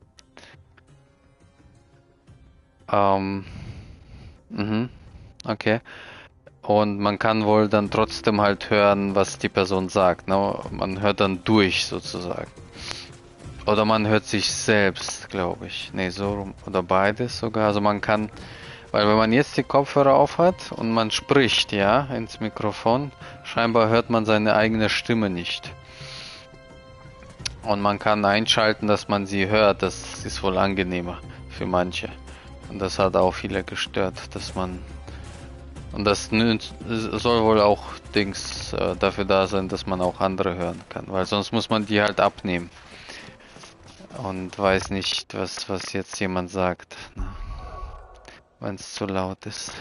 Okay. Und man kann wohl dann trotzdem halt hören, was die Person sagt. Ne? Man hört dann durch sozusagen. Oder man hört sich selbst, glaube ich. Ne, so rum. Oder beides sogar. Also man kann, weil wenn man jetzt die Kopfhörer auf hat und man spricht, ja, ins Mikrofon, scheinbar hört man seine eigene Stimme nicht. Und man kann einschalten, dass man sie hört. Das ist wohl angenehmer für manche. Und das hat auch viele gestört, dass man... Und das soll wohl auch dafür da sein, dass man auch andere hören kann. Weil sonst muss man die halt abnehmen. Und weiß nicht, was jetzt jemand sagt. Wenn es zu laut ist.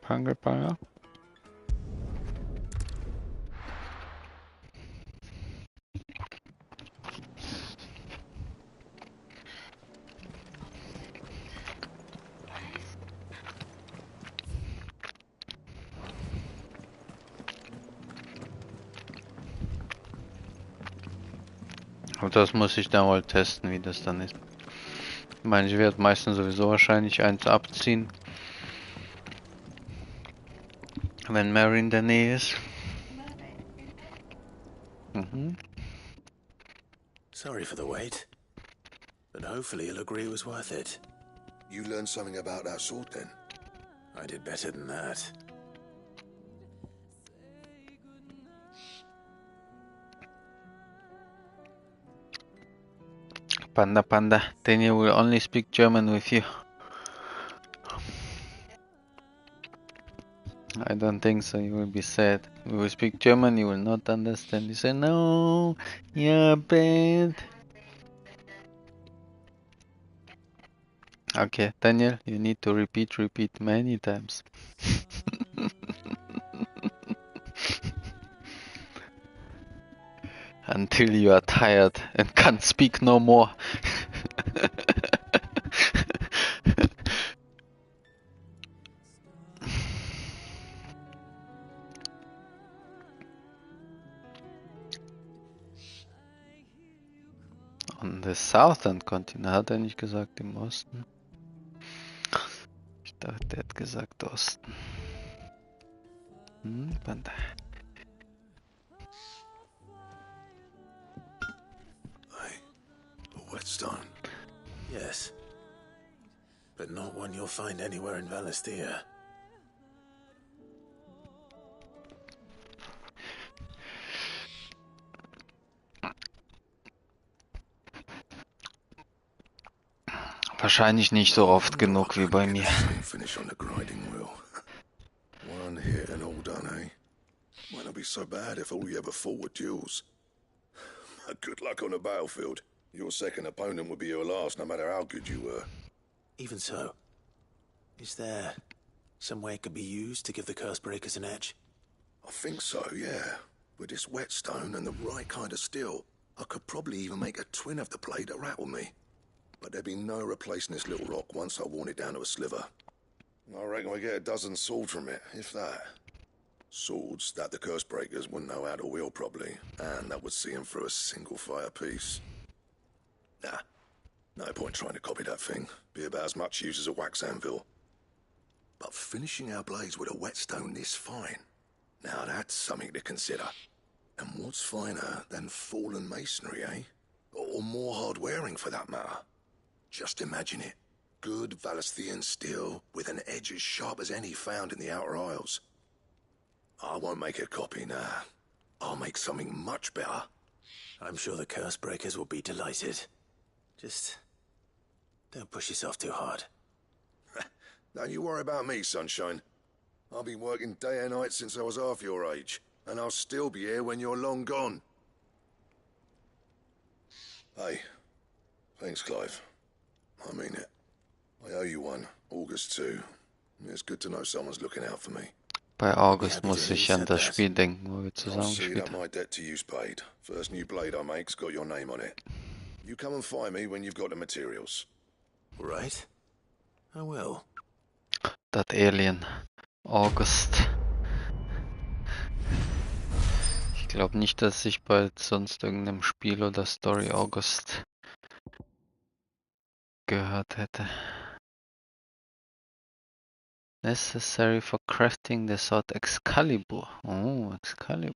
Panger. Aber das muss ich dann mal testen, wie das dann ist. Ich meine, ich werde meistens sowieso wahrscheinlich eins abziehen. Wenn Mary in der Nähe ist. Sorry for the wait, but hopefully you'll agree it was worth it. You learned something about that sword then? I did better than that. Panda, Daniel will only speak German with you. I don't think so, you will be sad. We will speak German, you will not understand. You say, no, yeah, bad. Okay, Daniel, you need to repeat many times. Until you are tired and can't speak no more. On the southern continent, hat er nicht gesagt im Osten? Ich dachte, er hat gesagt Osten. Panda. A whetstone? Yes. But not one you'll find anywhere in Valisthea. Wahrscheinlich nicht so oft genug wie bei mir. Finish on the grinding wheel. One hit and all done, eh? Might not be so bad if all you ever fought were duels. Good luck on the battlefield. Your second opponent would be your last, no matter how good you were. Even so, is there some way it could be used to give the curse breakers an edge? I think so, yeah. With this whetstone and the right kind of steel, I could probably even make a twin of the blade that rattled me. But there'd be no replacing this little rock once I worn it down to a sliver. I reckon we get a dozen swords from it, if that. Swords that the curse breakers wouldn't know how to wield properly, and that would see them through a single fire piece. Nah, no point trying to copy that thing. Be about as much use as a wax anvil. But finishing our blades with a whetstone this fine, now that's something to consider. And what's finer than fallen masonry, eh? Or more hard-wearing, for that matter. Just imagine it. Good Valisthean steel with an edge as sharp as any found in the Outer Isles. I won't make a copy, nah. I'll make something much better. I'm sure the curse breakers will be delighted. Just don't push yourself too hard. Don't you worry about me, sunshine. I've been working day and night since I was half your age, and I'll still be here when you're long gone. Hey, thanks, Clive. I mean it. I owe you one. August too. It's good to know someone's looking out for me. Bei August muss ich an das Spiel denken, wo wir I'll zusammen see gespielt that haben. my debt to you's paid. First new blade I make's got your name on it. You come and find me when you've got the materials. Right. I will. That Alien. August. Ich glaube nicht, dass ich bei sonst irgendeinem Spiel oder Story August gehört hätte. Necessary for crafting the sword Excalibur. Oh, Excalibur.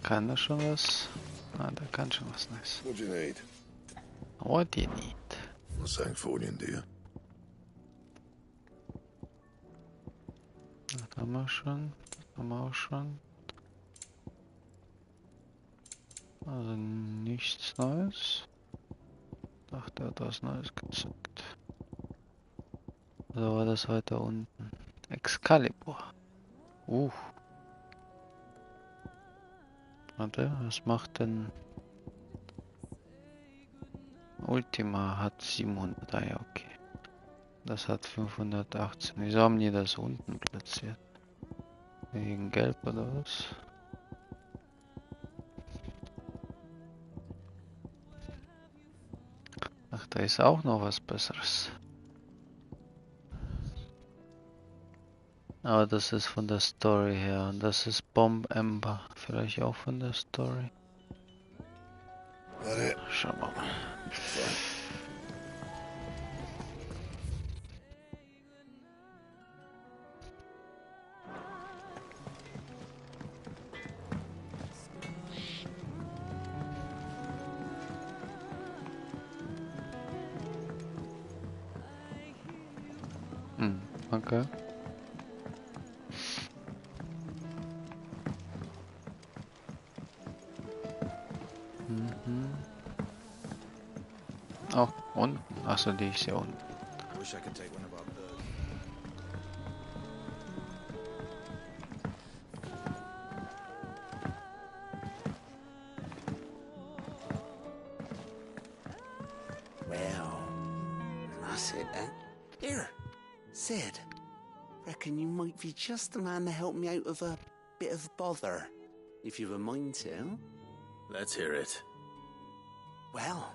Kann er schon was? Ah, der kann schon was Nice. What do you need? What do you need? Not saying Fordian, do you? Das haben wir schon. Das haben wir auch schon. Also nichts Neues. Dachte, er hat was Neues gezeigt. So war das weiter unten. Excalibur. Warte, was macht denn... Ultima hat 700, ah ja, okay. Das hat 518. Wieso haben die das unten platziert? Wegen Gelb oder was? Ach, da ist auch noch was Besseres. Aber das ist von der Story her. Und das ist Bomb Ember. Vielleicht auch von der Story. Schauen wir mal. Okay. Oh, und? Achso, die ist ja unten. Wish I could take one of our birds. Well, that's it then. Here, Sid. Reckon you might be just the man to help me out of a bit of bother, if you've a mind to. Let's hear it. Well,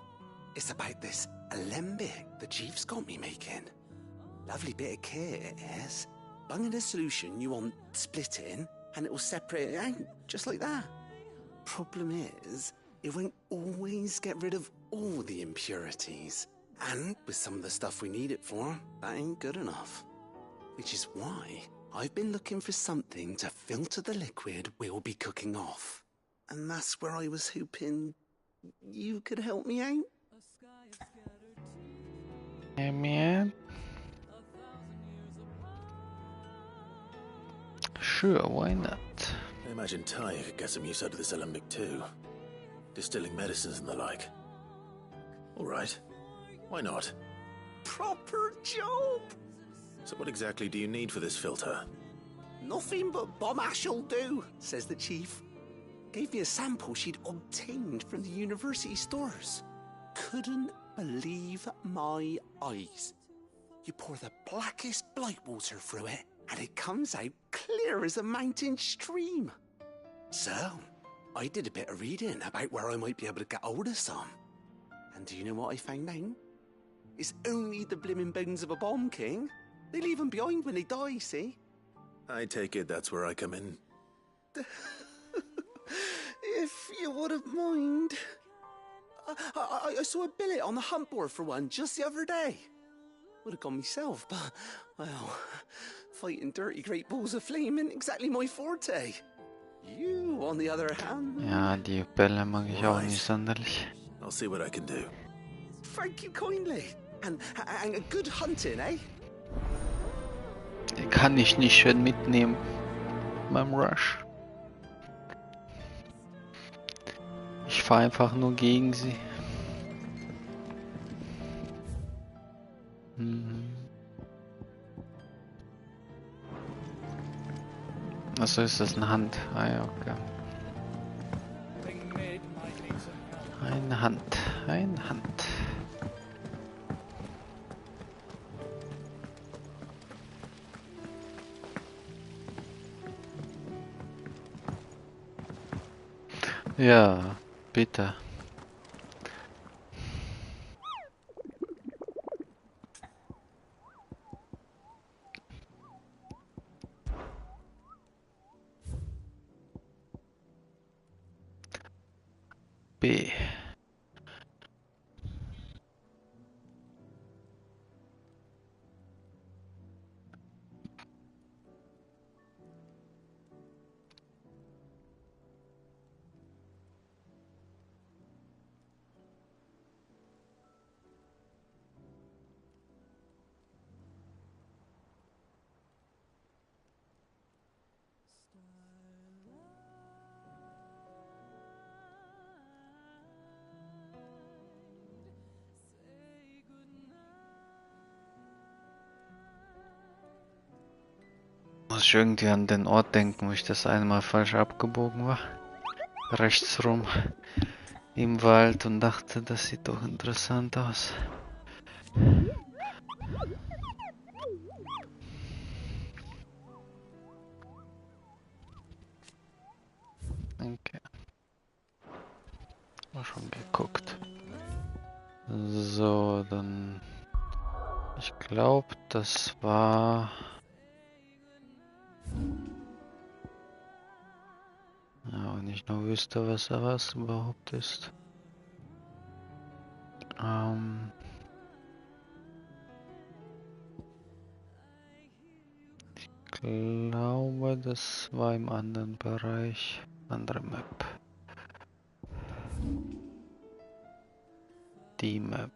it's about this alembic the chief's got me making. Lovely bit of kit it is. Bung in a solution you want splitting, and it'll separate it out, just like that. Problem is, it won't always get rid of all the impurities. And with some of the stuff we need it for, that ain't good enough. Which is why I've been looking for something to filter the liquid we'll be cooking off. And that's where I was hoping you could help me out. Hey, man. Sure, why not? I imagine Ty could get some use out of this alembic too. Distilling medicines and the like. Alright. Why not? Proper job! So what exactly do you need for this filter? Nothing but bomb ash'll do, says the chief. Gave me a sample she'd obtained from the university stores. Couldn't believe my eyes. You pour the blackest blight water through it, and it comes out clear as a mountain stream. So, I did a bit of reading about where I might be able to get hold of some. And do you know what I found out? It's only the blimmin' bones of a bomb king. They leave them behind when they die, see? I take it that's where I come in. If you wouldn't mind. I saw a billet on the hunt board for one just the other day. Would have gone myself, but, well, fighting dirty great balls of flame isn't exactly my forte. You, on the other hand... Ja, die Bälle mag ich auch nicht sonderlich. I'll see what I can do. Thank you kindly. And a good hunting, eh? Die kann ich nicht schön mitnehmen beim Rush. Ich fahre einfach nur gegen sie. Achso, ist das eine Hand? Ah ja, okay. Eine Hand, eine Hand. Ja, bitte. B. Muss ich irgendwie an den Ort denken, wo ich das einmal falsch abgebogen war. Rechts rum im Wald und dachte, das sieht doch interessant aus. Okay. Mal schon geguckt. So, dann. Ich glaube, das war. Ja, wenn ich nur wüsste, was überhaupt ist. Ich glaube, das war im anderen Bereich. Andere Map. Die Map.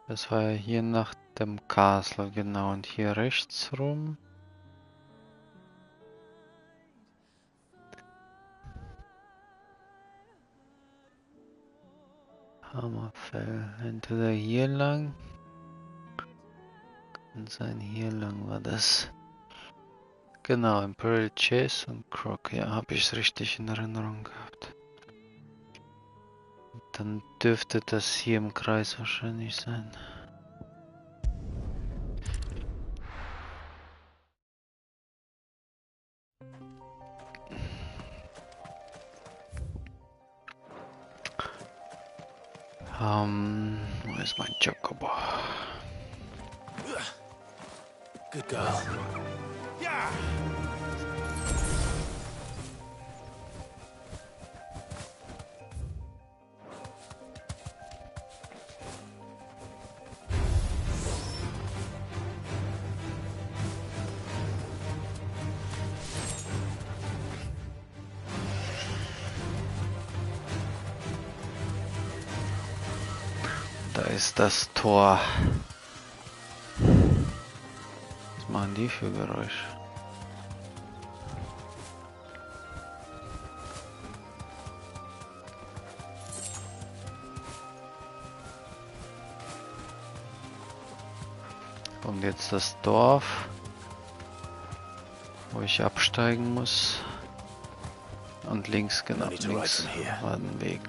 Das war ja hier nach dem Castle, genau. Und hier rechts rum. Hammerfell. Entweder hier lang. Kann sein, hier lang war das. Genau, Imperial Chase und Croc. Ja, habe ich es richtig in Erinnerung gehabt. Dann dürfte das hier im Kreis wahrscheinlich sein. Wo ist mein Chocobo? Good girl. Ja! Da ist das Tor. Was machen die für Geräusche? Kommt jetzt das Dorf, wo ich absteigen muss. Und links, genau, links war ein Weg.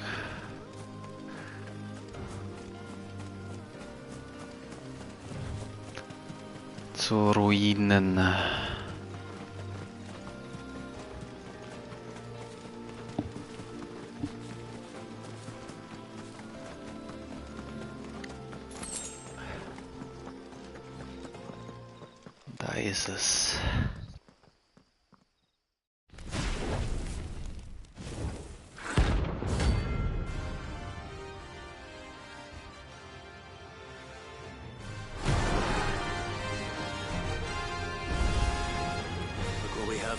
Zu Ruinen. Da ist es.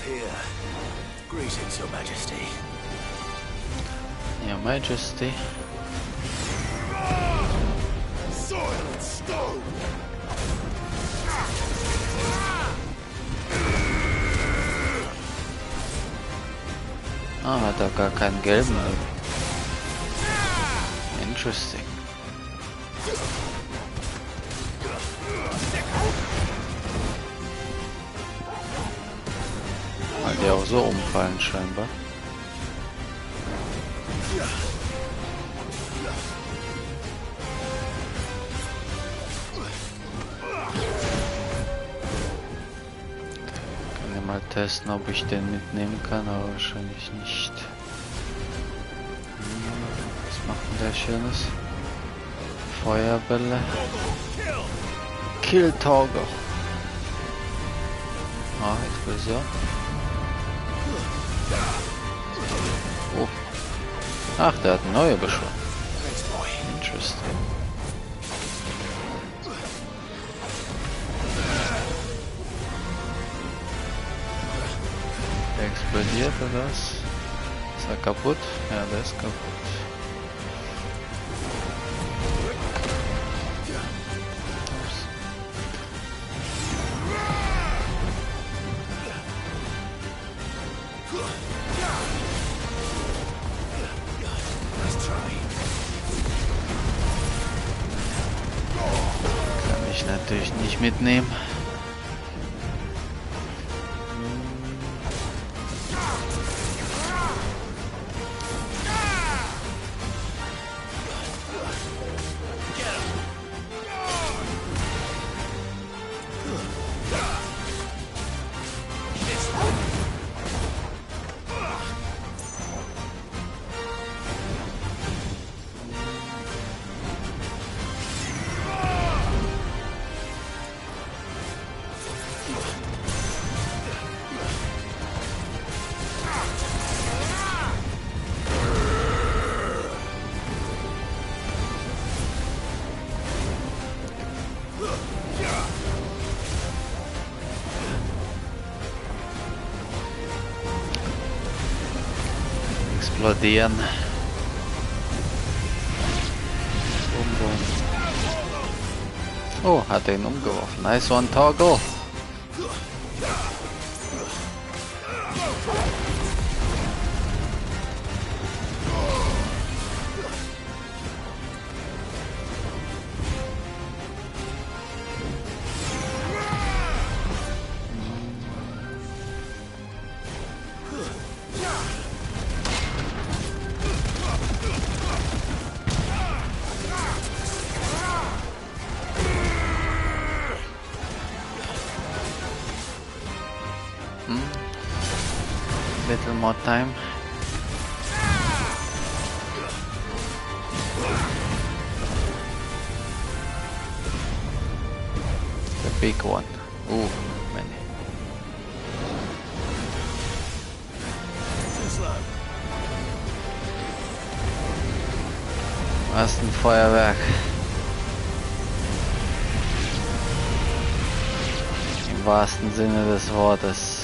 Here. Greetings, Your Majesty. Your Majesty. Soil and stone! Ah, hat er gar keinen gelben. Interesting. Weil die auch so umfallen scheinbar. Kann ja mal testen, ob ich den mitnehmen kann, aber wahrscheinlich nicht. Was macht denn der Schönes? Feuerbälle. Kill Toggle. Ah, Explosion. Oh. Ach, der hat eine neue beschworen. Interesting. Der explodiert oder was? Ist er kaputt? Ja, der ist kaputt. Kann ich natürlich nicht mitnehmen. Explodieren. Boom, boom. Oh, hat er ihn umgeworfen. Nice one, Toggle. Little more time. The big one. Ooh, many. Was ein Feuerwerk. Im wahrsten Sinne des Wortes.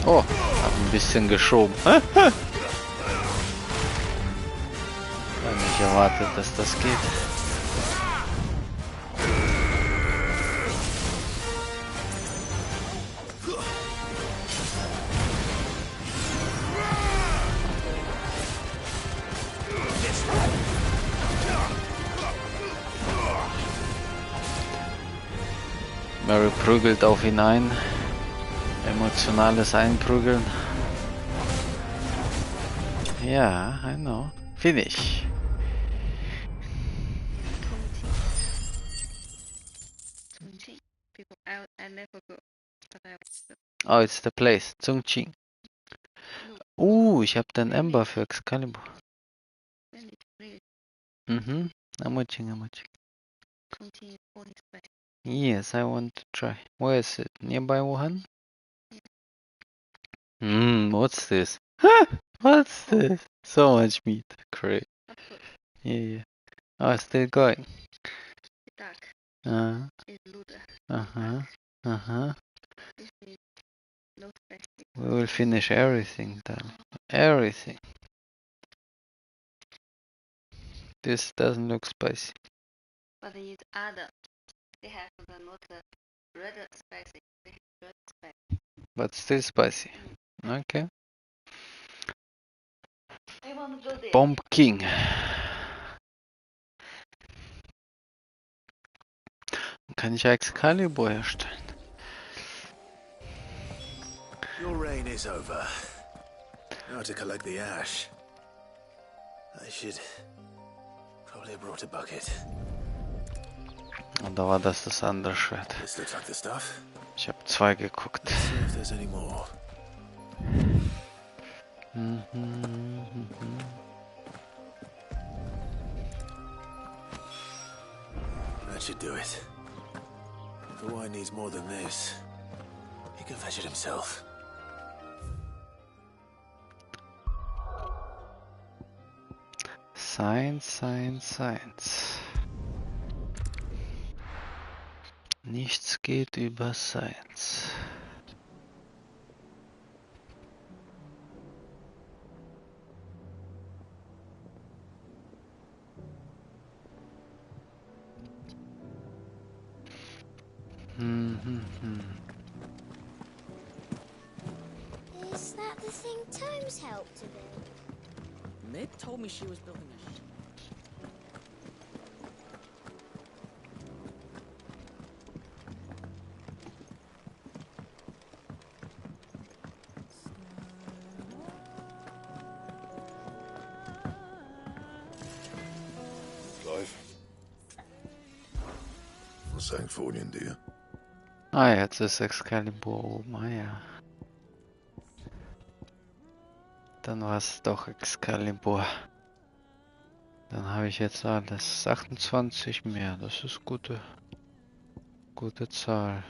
Oh, hab ein bisschen geschoben. Hab nicht erwartet, dass das geht. Mary prügelt auf ihn ein. Emotionales Einprügeln. Ja, I know. Finish. People out, I never go. But I was Oh, it's the place. Zhongqing. Ich hab den Ember für Excalibur. Mhm. I'm watching. Yes, I want to try. Where is it? Nearby Wuhan? What's this? What's this? So much meat. Great. Yeah. Oh, still going. We will finish everything then. Everything. This doesn't look spicy. But it's other. They have the not red spicy. They have red spicy. But still spicy. Okay. I want to do this. Pumpkin. Kann ich Excalibur herstellen? Your reign is over. Now to collect the ash. I should probably have brought a bucket. Und da war das andere Schwert. This looks like the stuff. Ich habe 2 geguckt. Let's see if there's any more. That should do it. If the wine needs more than this, he can fetch it himself. Science. Nichts geht über Science. Is that the thing Tomes helped to build? Mid told me she was building a Clive? Was St. Fornian, dear? Ah, jetzt ist Excalibur oben. Ah ja. Dann war es doch Excalibur. Dann habe ich jetzt alles. 28 mehr. Das ist gute Zahl.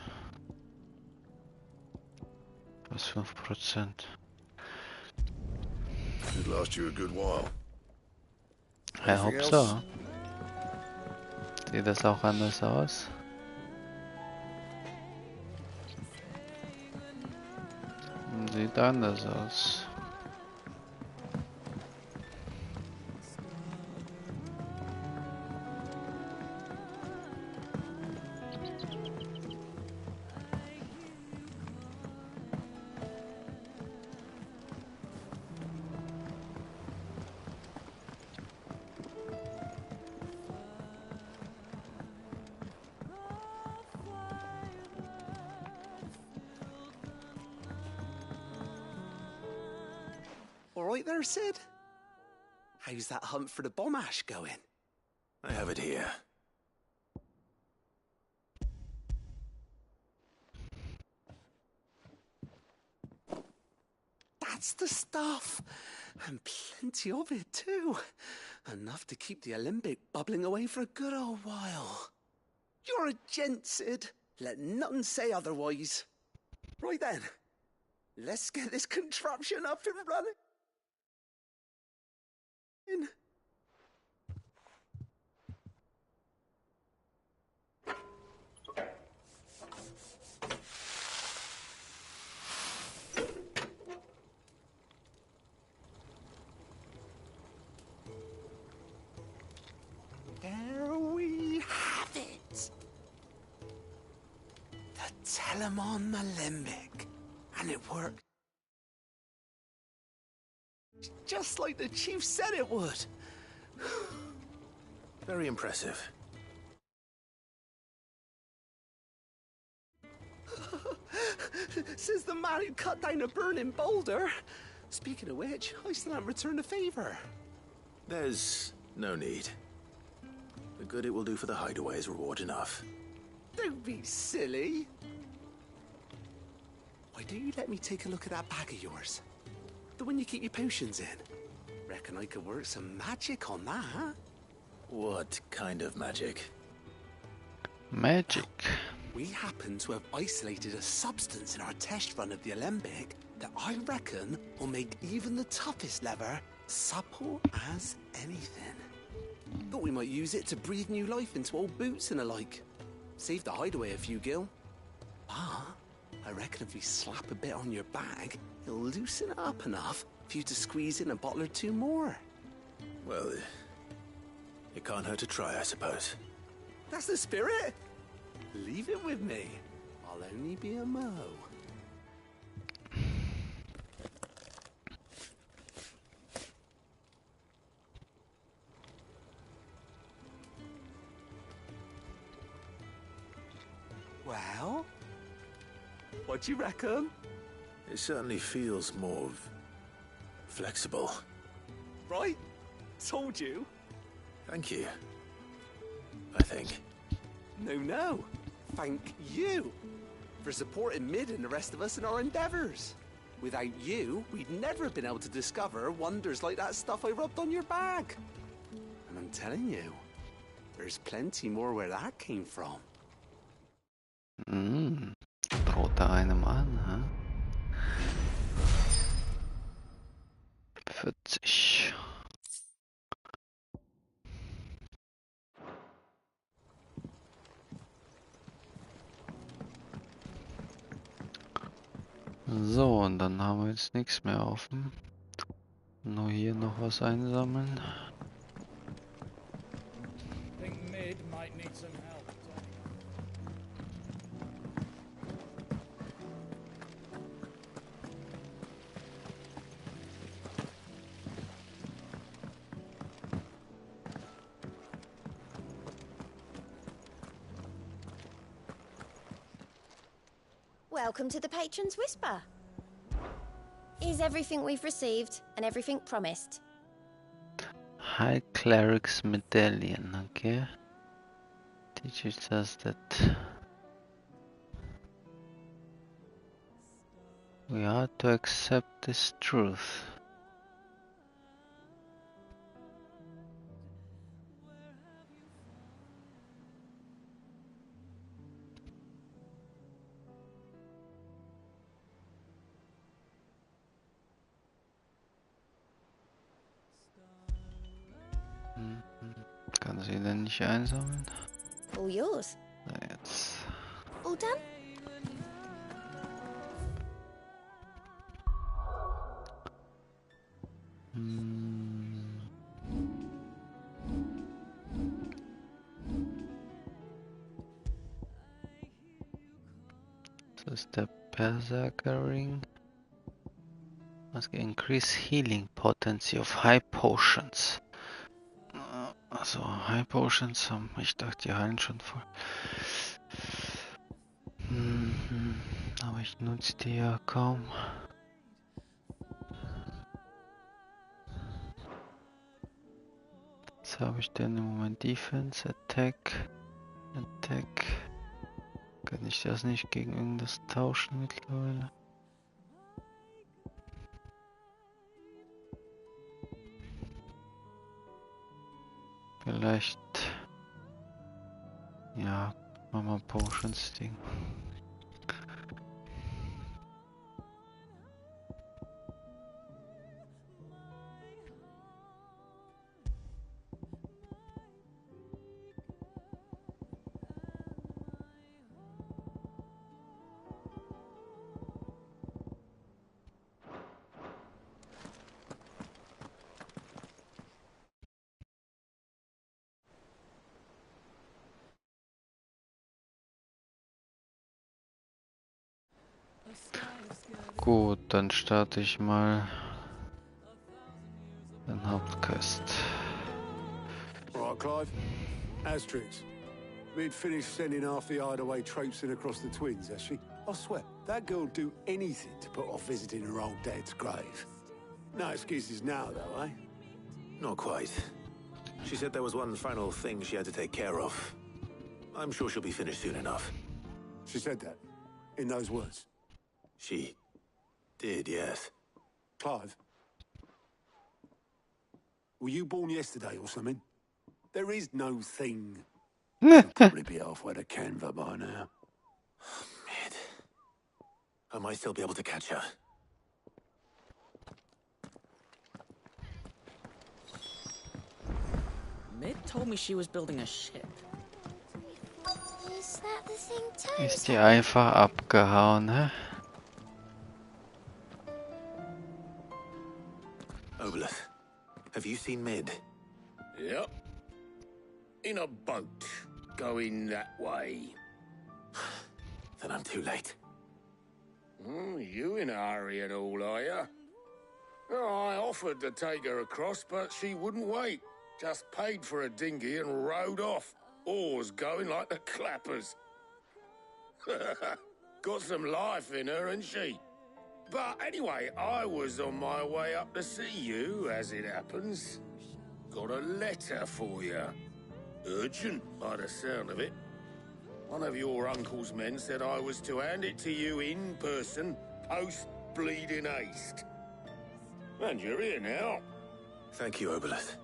Was 5%. Should last you a good while. I hope so. Sieht das auch anders aus? Sieht anders aus. All right there, Sid? How's that hunt for the bomb ash going? I have it here. That's the stuff. And plenty of it, too. Enough to keep the Olympic bubbling away for a good old while. You're a gent, Sid. Let none say otherwise. Right then. Let's get this contraption up and running. There we have it. The Telemon Alembic. And it worked just like the chief said it would. Very impressive. Says the man who cut down a burning boulder. Speaking of which, I still haven't returned the favor. There's no need. The good it will do for the hideaway is reward enough. Don't be silly. Why don't you let me take a look at that bag of yours? The one you keep your potions in. Reckon I could work some magic on that, huh? What kind of magic? Magic. We happen to have isolated a substance in our test run of the Alembic that I reckon will make even the toughest leather supple as anything. Thought we might use it to breathe new life into old boots and the like. Save the hideaway a few gil. But I reckon if we slap a bit on your bag, it'll loosen it up enough for you to squeeze in a bottle or two more. Well, It can't hurt to try, I suppose. That's the spirit. Leave it with me. I'll only be a mo. Well, what do you reckon? It certainly feels more flexible. Right? Told you. Thank you. I think. No. Thank you for supporting Mid and the rest of us in our endeavors. Without you, we'd never have been able to discover wonders like that stuff I rubbed on your bag. And I'm telling you, there's plenty more where that came from. Droht er einem an, hä? 40. So, und dann haben wir jetzt nichts mehr offen. Nur hier noch was einsammeln. Think Mid might need some help. Welcome to the Patron's Whisper. Is everything we've received and everything promised? High Cleric's Medallion, okay. Teaches us that we are to accept this truth. Kann sie denn nicht einsammeln? All yours. Na jetzt. All done? Das ist der Berserker Ring. Must increase healing potency of high potions. Also High Potions haben, ich dachte, die heilen schon voll. Aber ich nutze die ja kaum. Jetzt habe ich denn im Moment Defense, Attack. Kann ich das nicht gegen irgendwas tauschen mittlerweile? Vielleicht. Ja, machen wir Potions Ding. Gut, dann starte ich mal den Hauptquest. Right, Clive. Asterix. We'd finished sending half the hideaway traipsing across the twins, has she? I swear, that girl'd do anything to put off visiting her old dad's grave. No excuses now, though, eh? Not quite. She said there was one final thing she had to take care of. I'm sure she'll be finished soon enough. She said that? In those words? She did, yes. Clive? Were you born yesterday or something? There is no thing. She'll probably be halfway to Canva by now. Mid. I might still be able to catch her. Mid told me she was building a ship. Is that the thing Toad Ist die einfach abgehauen, hä? Obeleth, have you seen Mid? Yep. in a boat going that way. Then I'm too late. You in a hurry and all, are you? Oh, I offered to take her across, but she wouldn't wait. Just paid for a dinghy and rowed off. Oars going like the clappers. Got some life in her, ain't she? But anyway, I was on my way up to see you, as it happens. Got a letter for you. Urgent, by the sound of it. One of your uncle's men said I was to hand it to you in person, post-bleeding haste. And you're here now. Thank you, Obelith.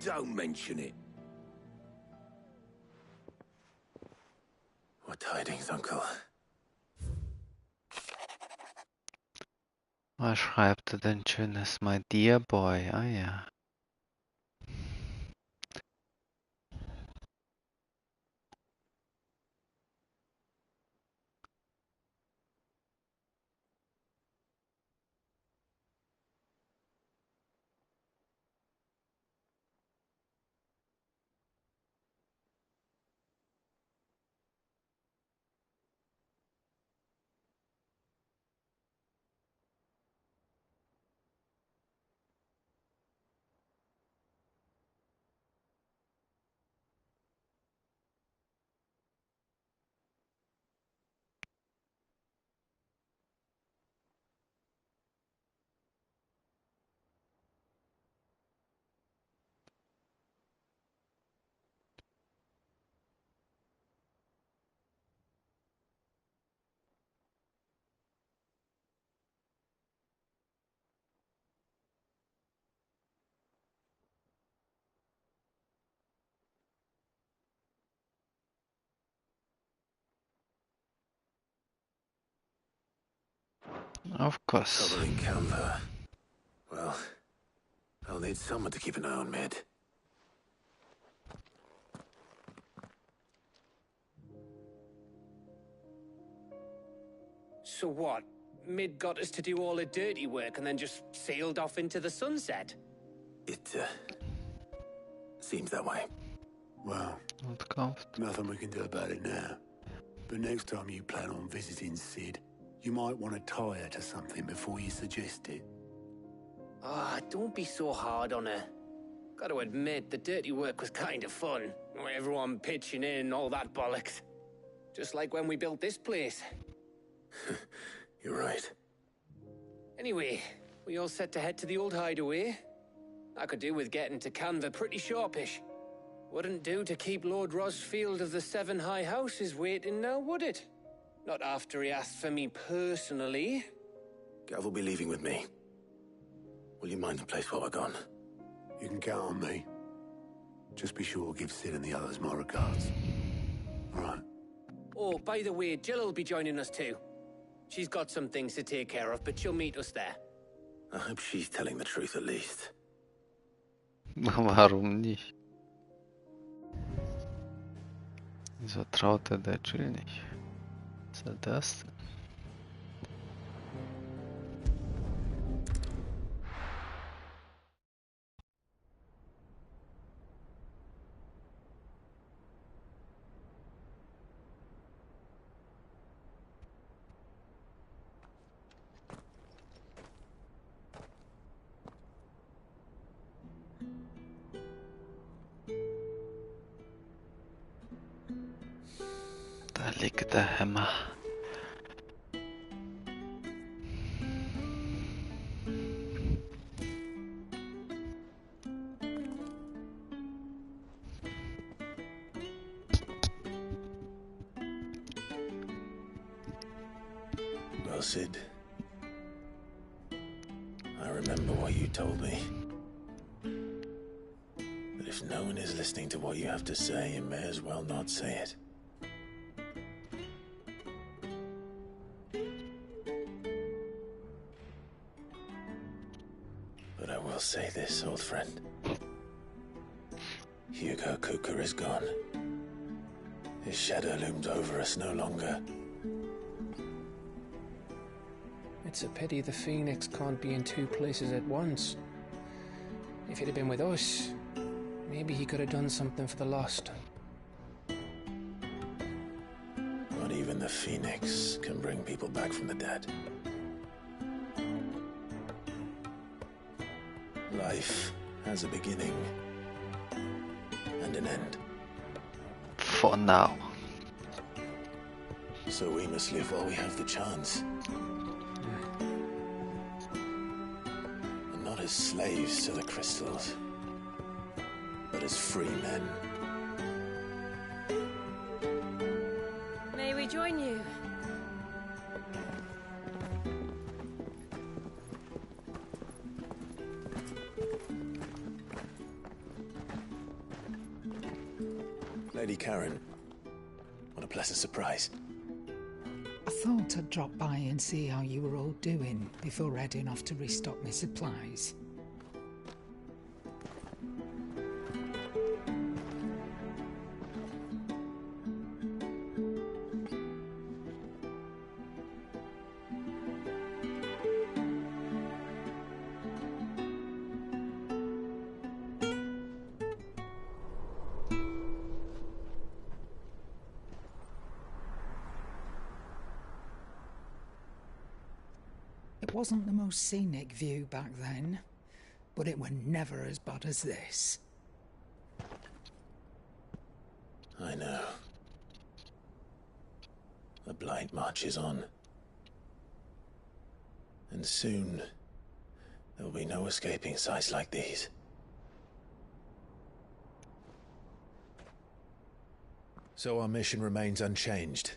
Don't mention it. What tidings, Uncle? Was schreibt er denn Schönes? My dear boy. Ah ja. Of course. Troubling Canva. Well, I'll need someone to keep an eye on Mid. So what? Mid got us to do all the dirty work and then just sailed off into the sunset? It, seems that way. Well, nothing we can do about it now. But next time you plan on visiting Sid, you might want to tie her to something before you suggest it. Ah, don't be so hard on her. Got to admit, the dirty work was kind of fun. Everyone pitching in, all that bollocks. Just like when we built this place. You're right. Anyway, we all set to head to the old hideaway. I could do with getting to Canva pretty sharpish. Wouldn't do to keep Lord Rosfield of the Seven High Houses waiting now, would it? Not after he asked for me personally. Gav will be leaving with me. Will you mind the place while we're gone? You can count on me. Just be sure to give Sid and the others my regards. All right. Oh, by the way, Jill will be joining us too. She's got some things to take care of, but she'll meet us there. I hope she's telling the truth at least. Warum nicht? Wieso traut der Jill nicht? Was ist das denn? Da liegt der Hammer. Well, Sid, I remember what you told me. That if no one is listening to what you have to say, you may as well not say it. But I will say this, old friend. Hugo Cooker is gone. His shadow looms over us no longer. It's a pity the Phoenix can't be in two places at once. If it had been with us, Maybe he could have done something for the lost. Not even the Phoenix can bring people back from the dead. Life has a beginning and an end. For now. So we must live while we have the chance. And not as slaves to the crystals, but as free men. May we join you? Lady Karen, what a pleasant surprise. I thought I'd drop by and see how you were all doing before heading off to restock my supplies. It wasn't the most scenic view back then, but it were never as bad as this. I know. The Blight marches on. And soon, there will be no escaping sights like these. So our mission remains unchanged.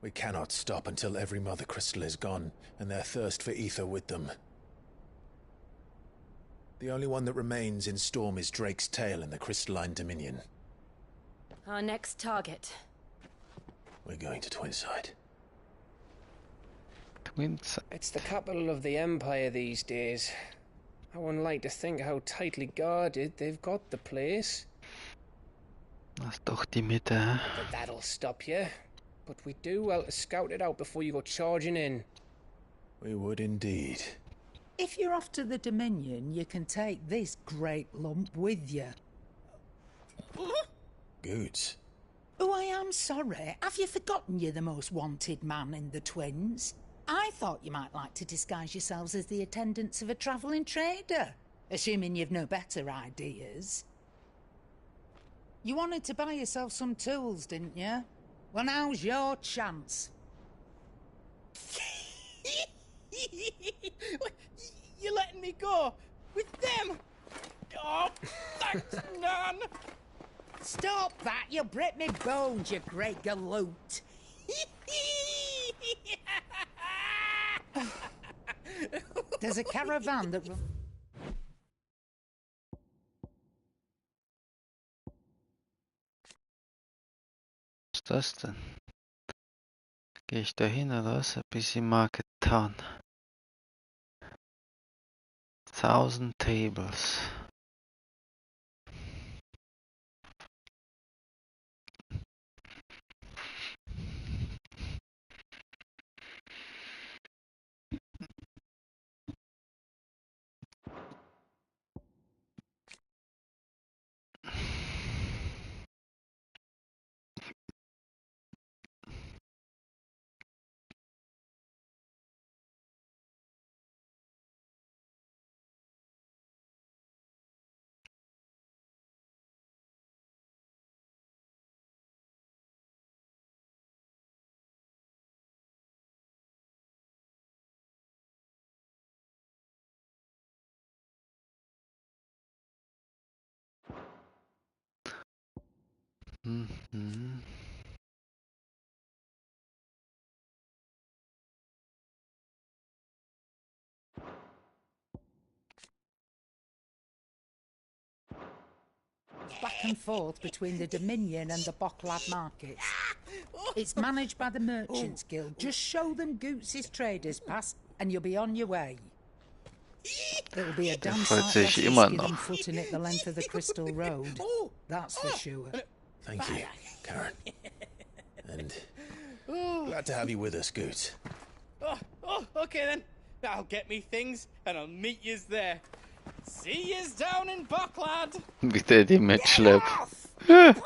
We cannot stop until every Mother Crystal is gone, and their thirst for ether with them. The only one that remains in Storm is Drake's tail in the Crystalline Dominion. Our next target. We're going to Twinside. It's the capital of the Empire these days. I wouldn't like to think how tightly guarded they've got the place. Das ist doch die Mitte, hä? But that'll stop you. But we do well to scout it out before you go charging in. We would indeed. If you're off to the Dominion, you can take this great lump with you. Goods. Oh, I am sorry. Have you forgotten you're the most wanted man in the Twins? I thought you might like to disguise yourselves as the attendants of a travelling trader, assuming you've no better ideas. You wanted to buy yourself some tools, didn't you? Well, now's your chance. You're letting me go with them? Oh, thanks, Nan. Stop that! You'll break me bones, you great galoot. There's a caravan that... Was ist das denn? Gehe ich da hin oder was? Ein bisschen Market Town. 1000 tables. Mhm. back and forth between the Dominion and the Bocklad markets. It's managed by the Merchants Guild. Just show them Goots' traders pass and you'll be on your way. It'll be a damn sight less risky than footing it the length of the Crystal Road. That's for sure. Thank you, Karen. And glad to have you with us, Goots. Okay then. I'll get me things and I'll meet yous there. See yous down in Bucklad. Wie der die mitschleppt. Fingers!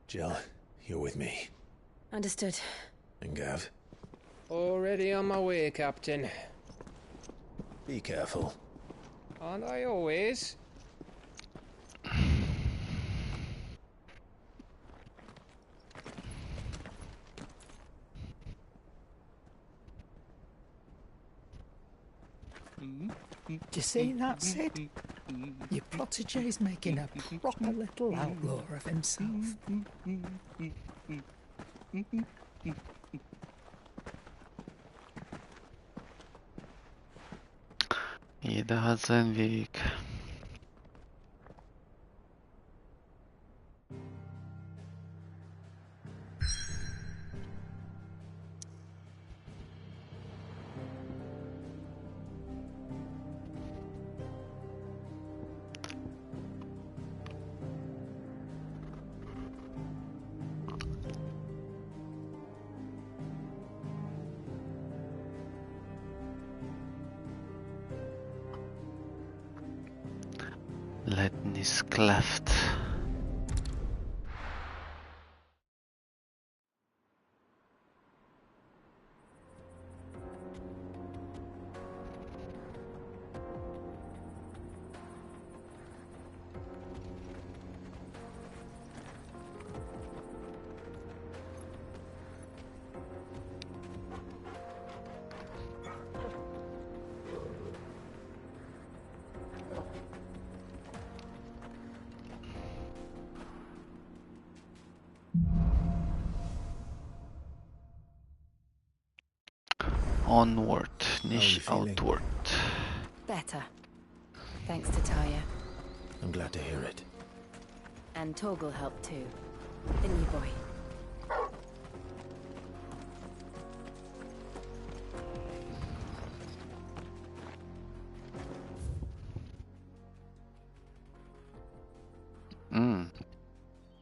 Jill, you're with me. Understood. And Gav, Already on my way, Captain. be careful. Aren't I always? Do you see that, Sid? Your protege's making a proper little outlaw of himself. Jeder hat seinen Weg. Letten ist cleft. Onward, nicht outward. Better. Thanks to Taya. I'm glad to hear it. And Torgal helped too. The new boy.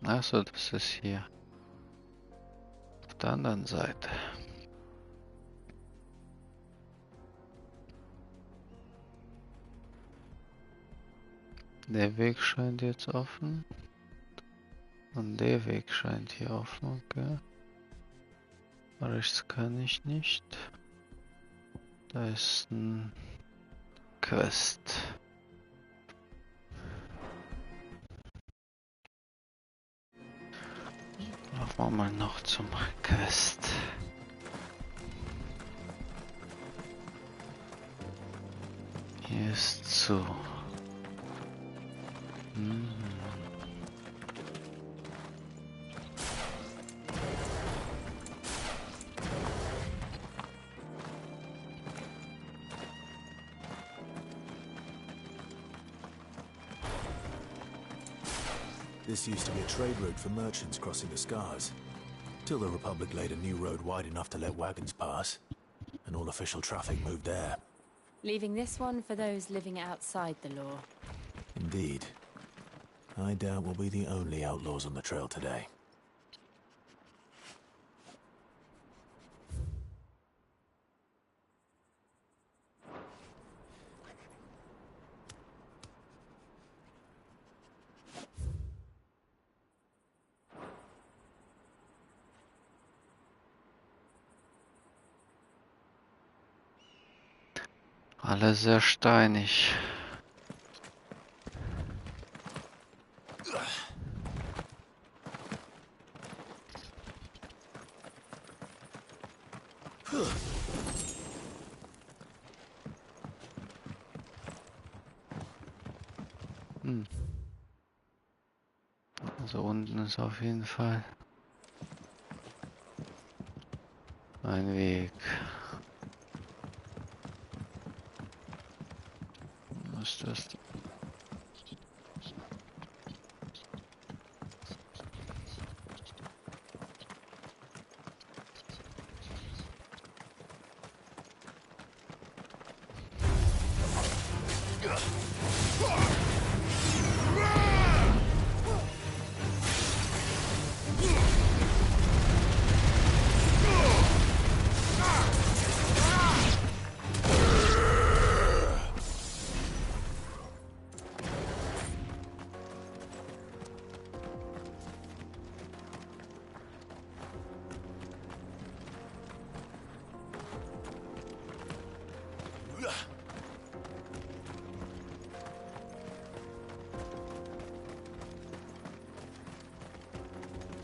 Achso, das ist hier. Auf der anderen Seite. Der Weg scheint jetzt offen. Und der Weg scheint hier offen, okay. Rechts kann ich nicht. Da ist ein Quest. Laufen wir mal noch zum Quest. Hier ist zu. This used to be a trade route for merchants crossing the Scars. Till the Republic laid a new road wide enough to let wagons pass. And all official traffic moved there. Leaving this one for those living outside the law. Indeed. I doubt we'll be the only outlaws on the trail today. Alles sehr steinig. Also unten ist auf jeden Fall ein Weg. Was ist das?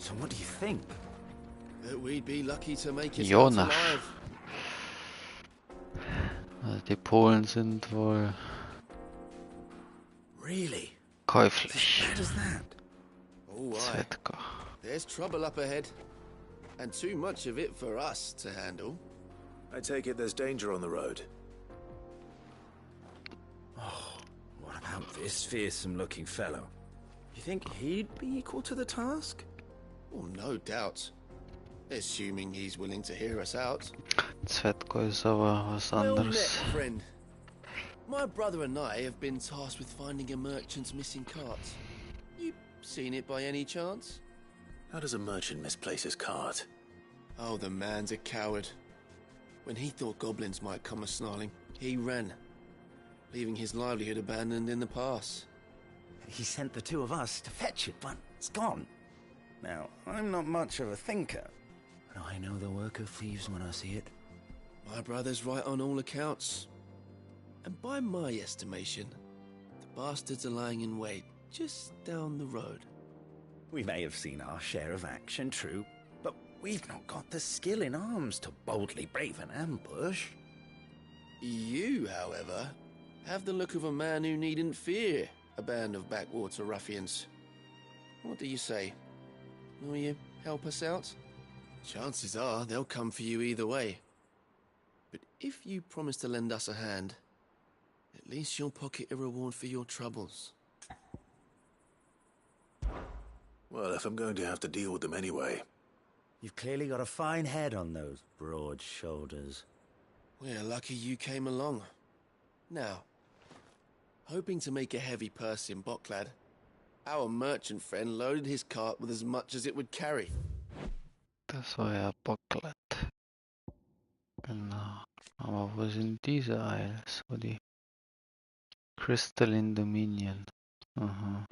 So what do you think? That we'd be lucky to make it out Jonas. alive. Also die Polen sind wohl Really? käuflich. As bad as that? Oh, aye. Zvetka. There's trouble up ahead. And too much of it for us to handle. I take it there's danger on the road. Oh, what about this fearsome-looking fellow? You think he'd be equal to the task? Oh, no doubt. Assuming he's willing to hear us out. Zvetko ist aber was Well met, anderes. friend. My brother and I have been tasked with finding a merchant's missing cart. You seen it by any chance? How does a merchant misplace his cart? Oh, the man's a coward. When he thought goblins might come a-snarling, he ran, leaving his livelihood abandoned in the pass. He sent the two of us to fetch it, but it's gone. Now, I'm not much of a thinker, but I know the work of thieves when I see it. My brother's right on all accounts. And by my estimation, the bastards are lying in wait just down the road. We may have seen our share of action, true, but we've not got the skill in arms to boldly brave an ambush. You, however, have the look of a man who needn't fear a band of backwater ruffians. What do you say? Will you help us out? Chances are they'll come for you either way. But if you promise to lend us a hand, at least you'll pocket a reward for your troubles. Well, if I'm going to have to deal with them anyway. You've clearly got a fine head on those broad shoulders. We're lucky you came along. Now, hoping to make a heavy purse in Boklad, our merchant friend loaded his cart with as much as it would carry. Das war ja Bocklet. Genau. Aber wo sind diese Isles? Wo die Crystalline Dominion. Aha.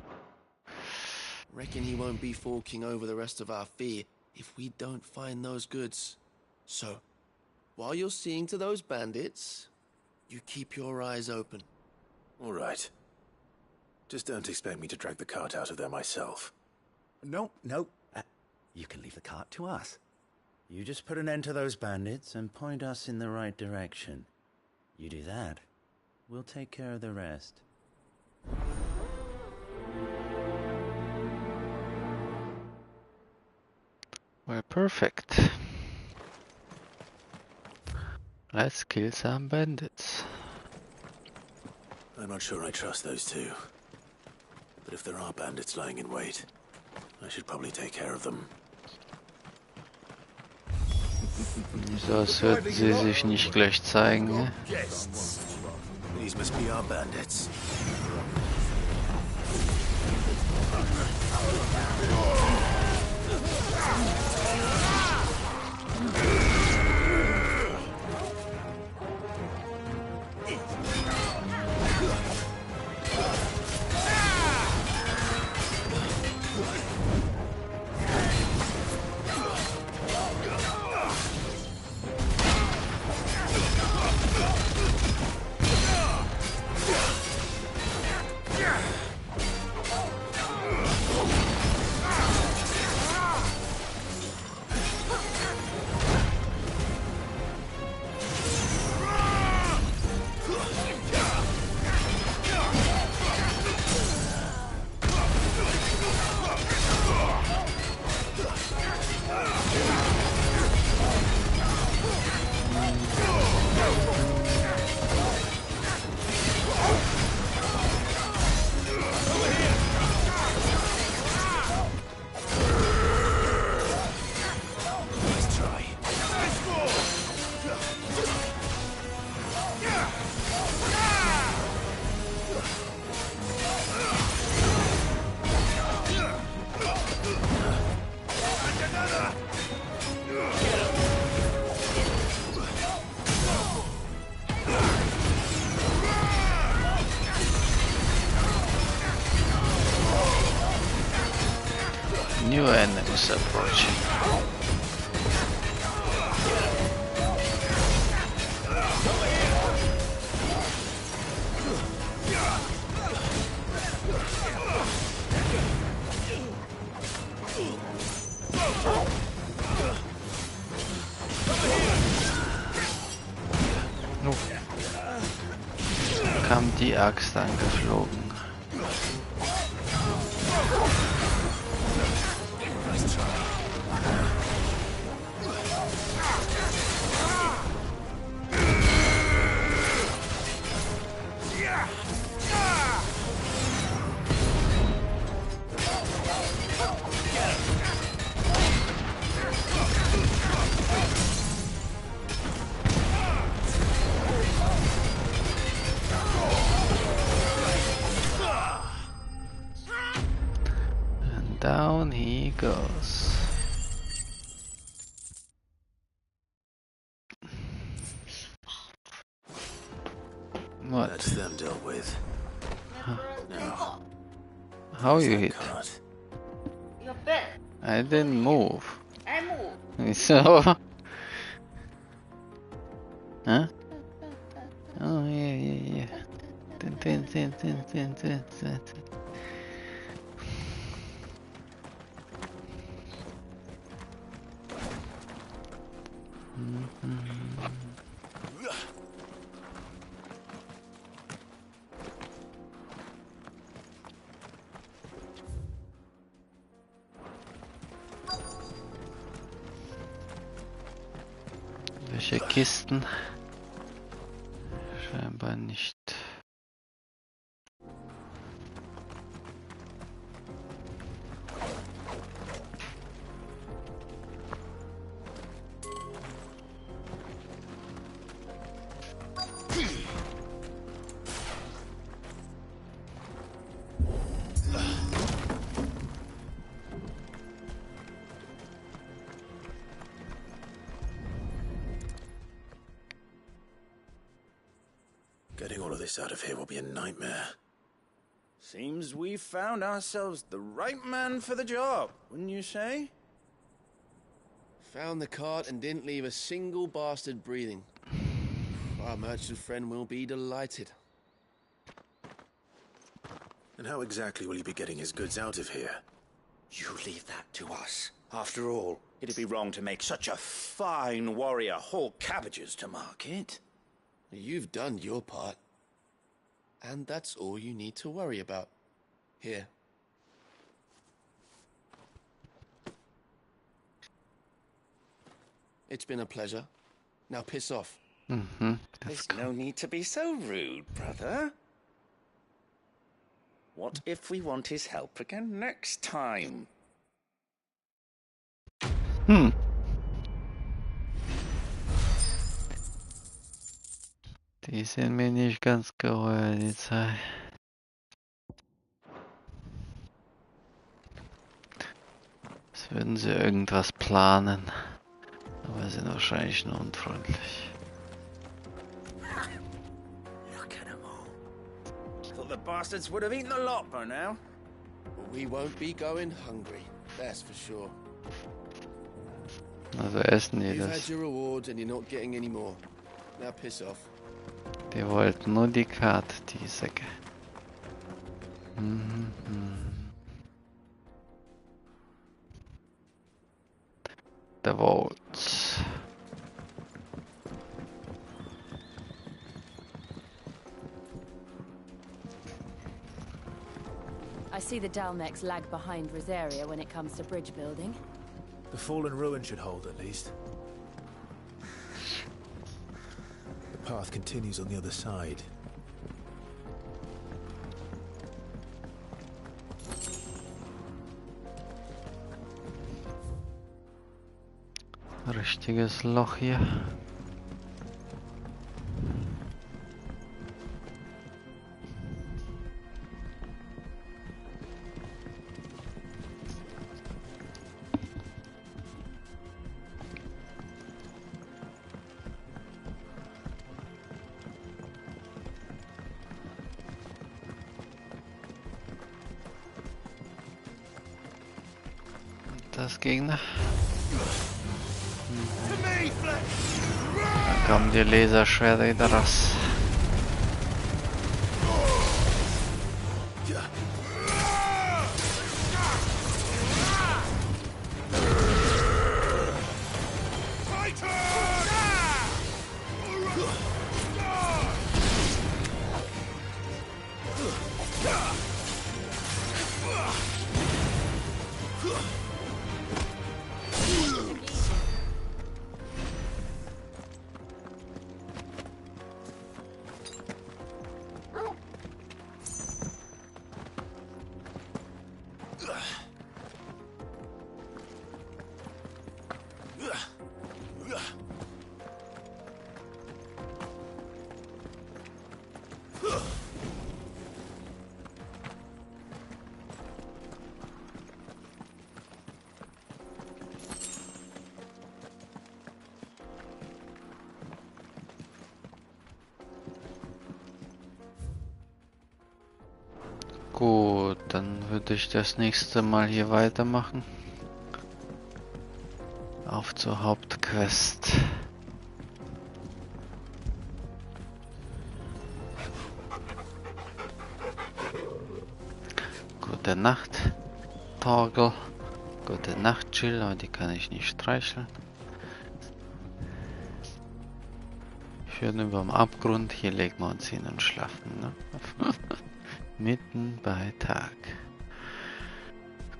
Reckon he won't be forking over the rest of our fee if we don't find those goods. So, while you're seeing to those bandits, you keep your eyes open. All right. Just don't expect me to drag the cart out of there myself. No. You can leave the cart to us. You just put an end to those bandits and point us in the right direction. You do that, we'll take care of the rest. Well, perfect. Let's kill some bandits. I'm not sure I trust those two. But if there are bandits lying in wait, I should probably take care of them. So, als würden sie sich nicht gleich zeigen. Ne? These must be our bandits. New enemies approaching. die Axt angeflogen. And down he goes. What? That's them dealt with. Now, How you that hit? card? Your bed. I didn't move. I move. So. Huh? Oh yeah. Tin. Welche Kisten? Scheinbar nicht. Getting all of this out of here will be a nightmare. Seems we found ourselves the right man for the job, wouldn't you say? Found the cart and didn't leave a single bastard breathing. Our merchant friend will be delighted. And how exactly will he be getting his goods out of here? You leave that to us. After all, it'd be wrong to make such a fine warrior haul cabbages to market. You've done your part. And that's all you need to worry about. Here. It's been a pleasure. Now piss off. There's no need to be so rude, brother. What if we want his help again next time? Die sind mir nicht ganz geheuer, die Zeit. Als würden sie irgendwas planen. Aber sind wahrscheinlich nur unfreundlich. Look at them all. Thought the bastards would have eaten the lot by now. We won't be going hungry, that's for sure. Also essen die You've had das. your rewards and you're not getting any more. Now piss off. Die wollten nur die Karte, die Säcke. The vaults. I see the Dalmex lag behind Rosaria when it comes to bridge building. The fallen ruin should hold, at least. The path continues on the other side. Richtiges Loch hier. Das Gegner. Da kommen die Laserschwerter wieder raus. Gut, dann würde ich das nächste Mal hier weitermachen. Auf zur Hauptquest. Gute Nacht, Torgel. Gute Nacht, Jill, aber die kann ich nicht streicheln. Schön überm Abgrund, hier legen wir uns hin und schlafen. Ne? Mitten bei Tag.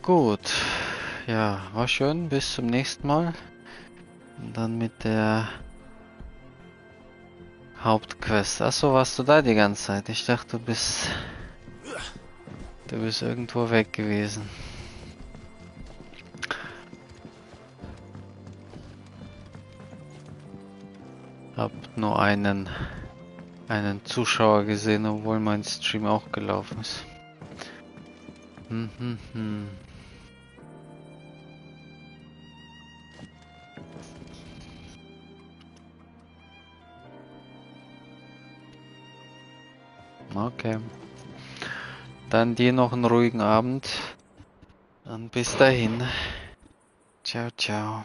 Gut, ja, war schön, bis zum nächsten Mal. Und dann mit der Hauptquest. Achso, warst du da die ganze Zeit? Ich dachte, du bist irgendwo weg gewesen. Hab nur einen Zuschauer gesehen, obwohl mein Stream auch gelaufen ist. Okay. Dann dir noch einen ruhigen Abend. Und bis dahin. Ciao, ciao.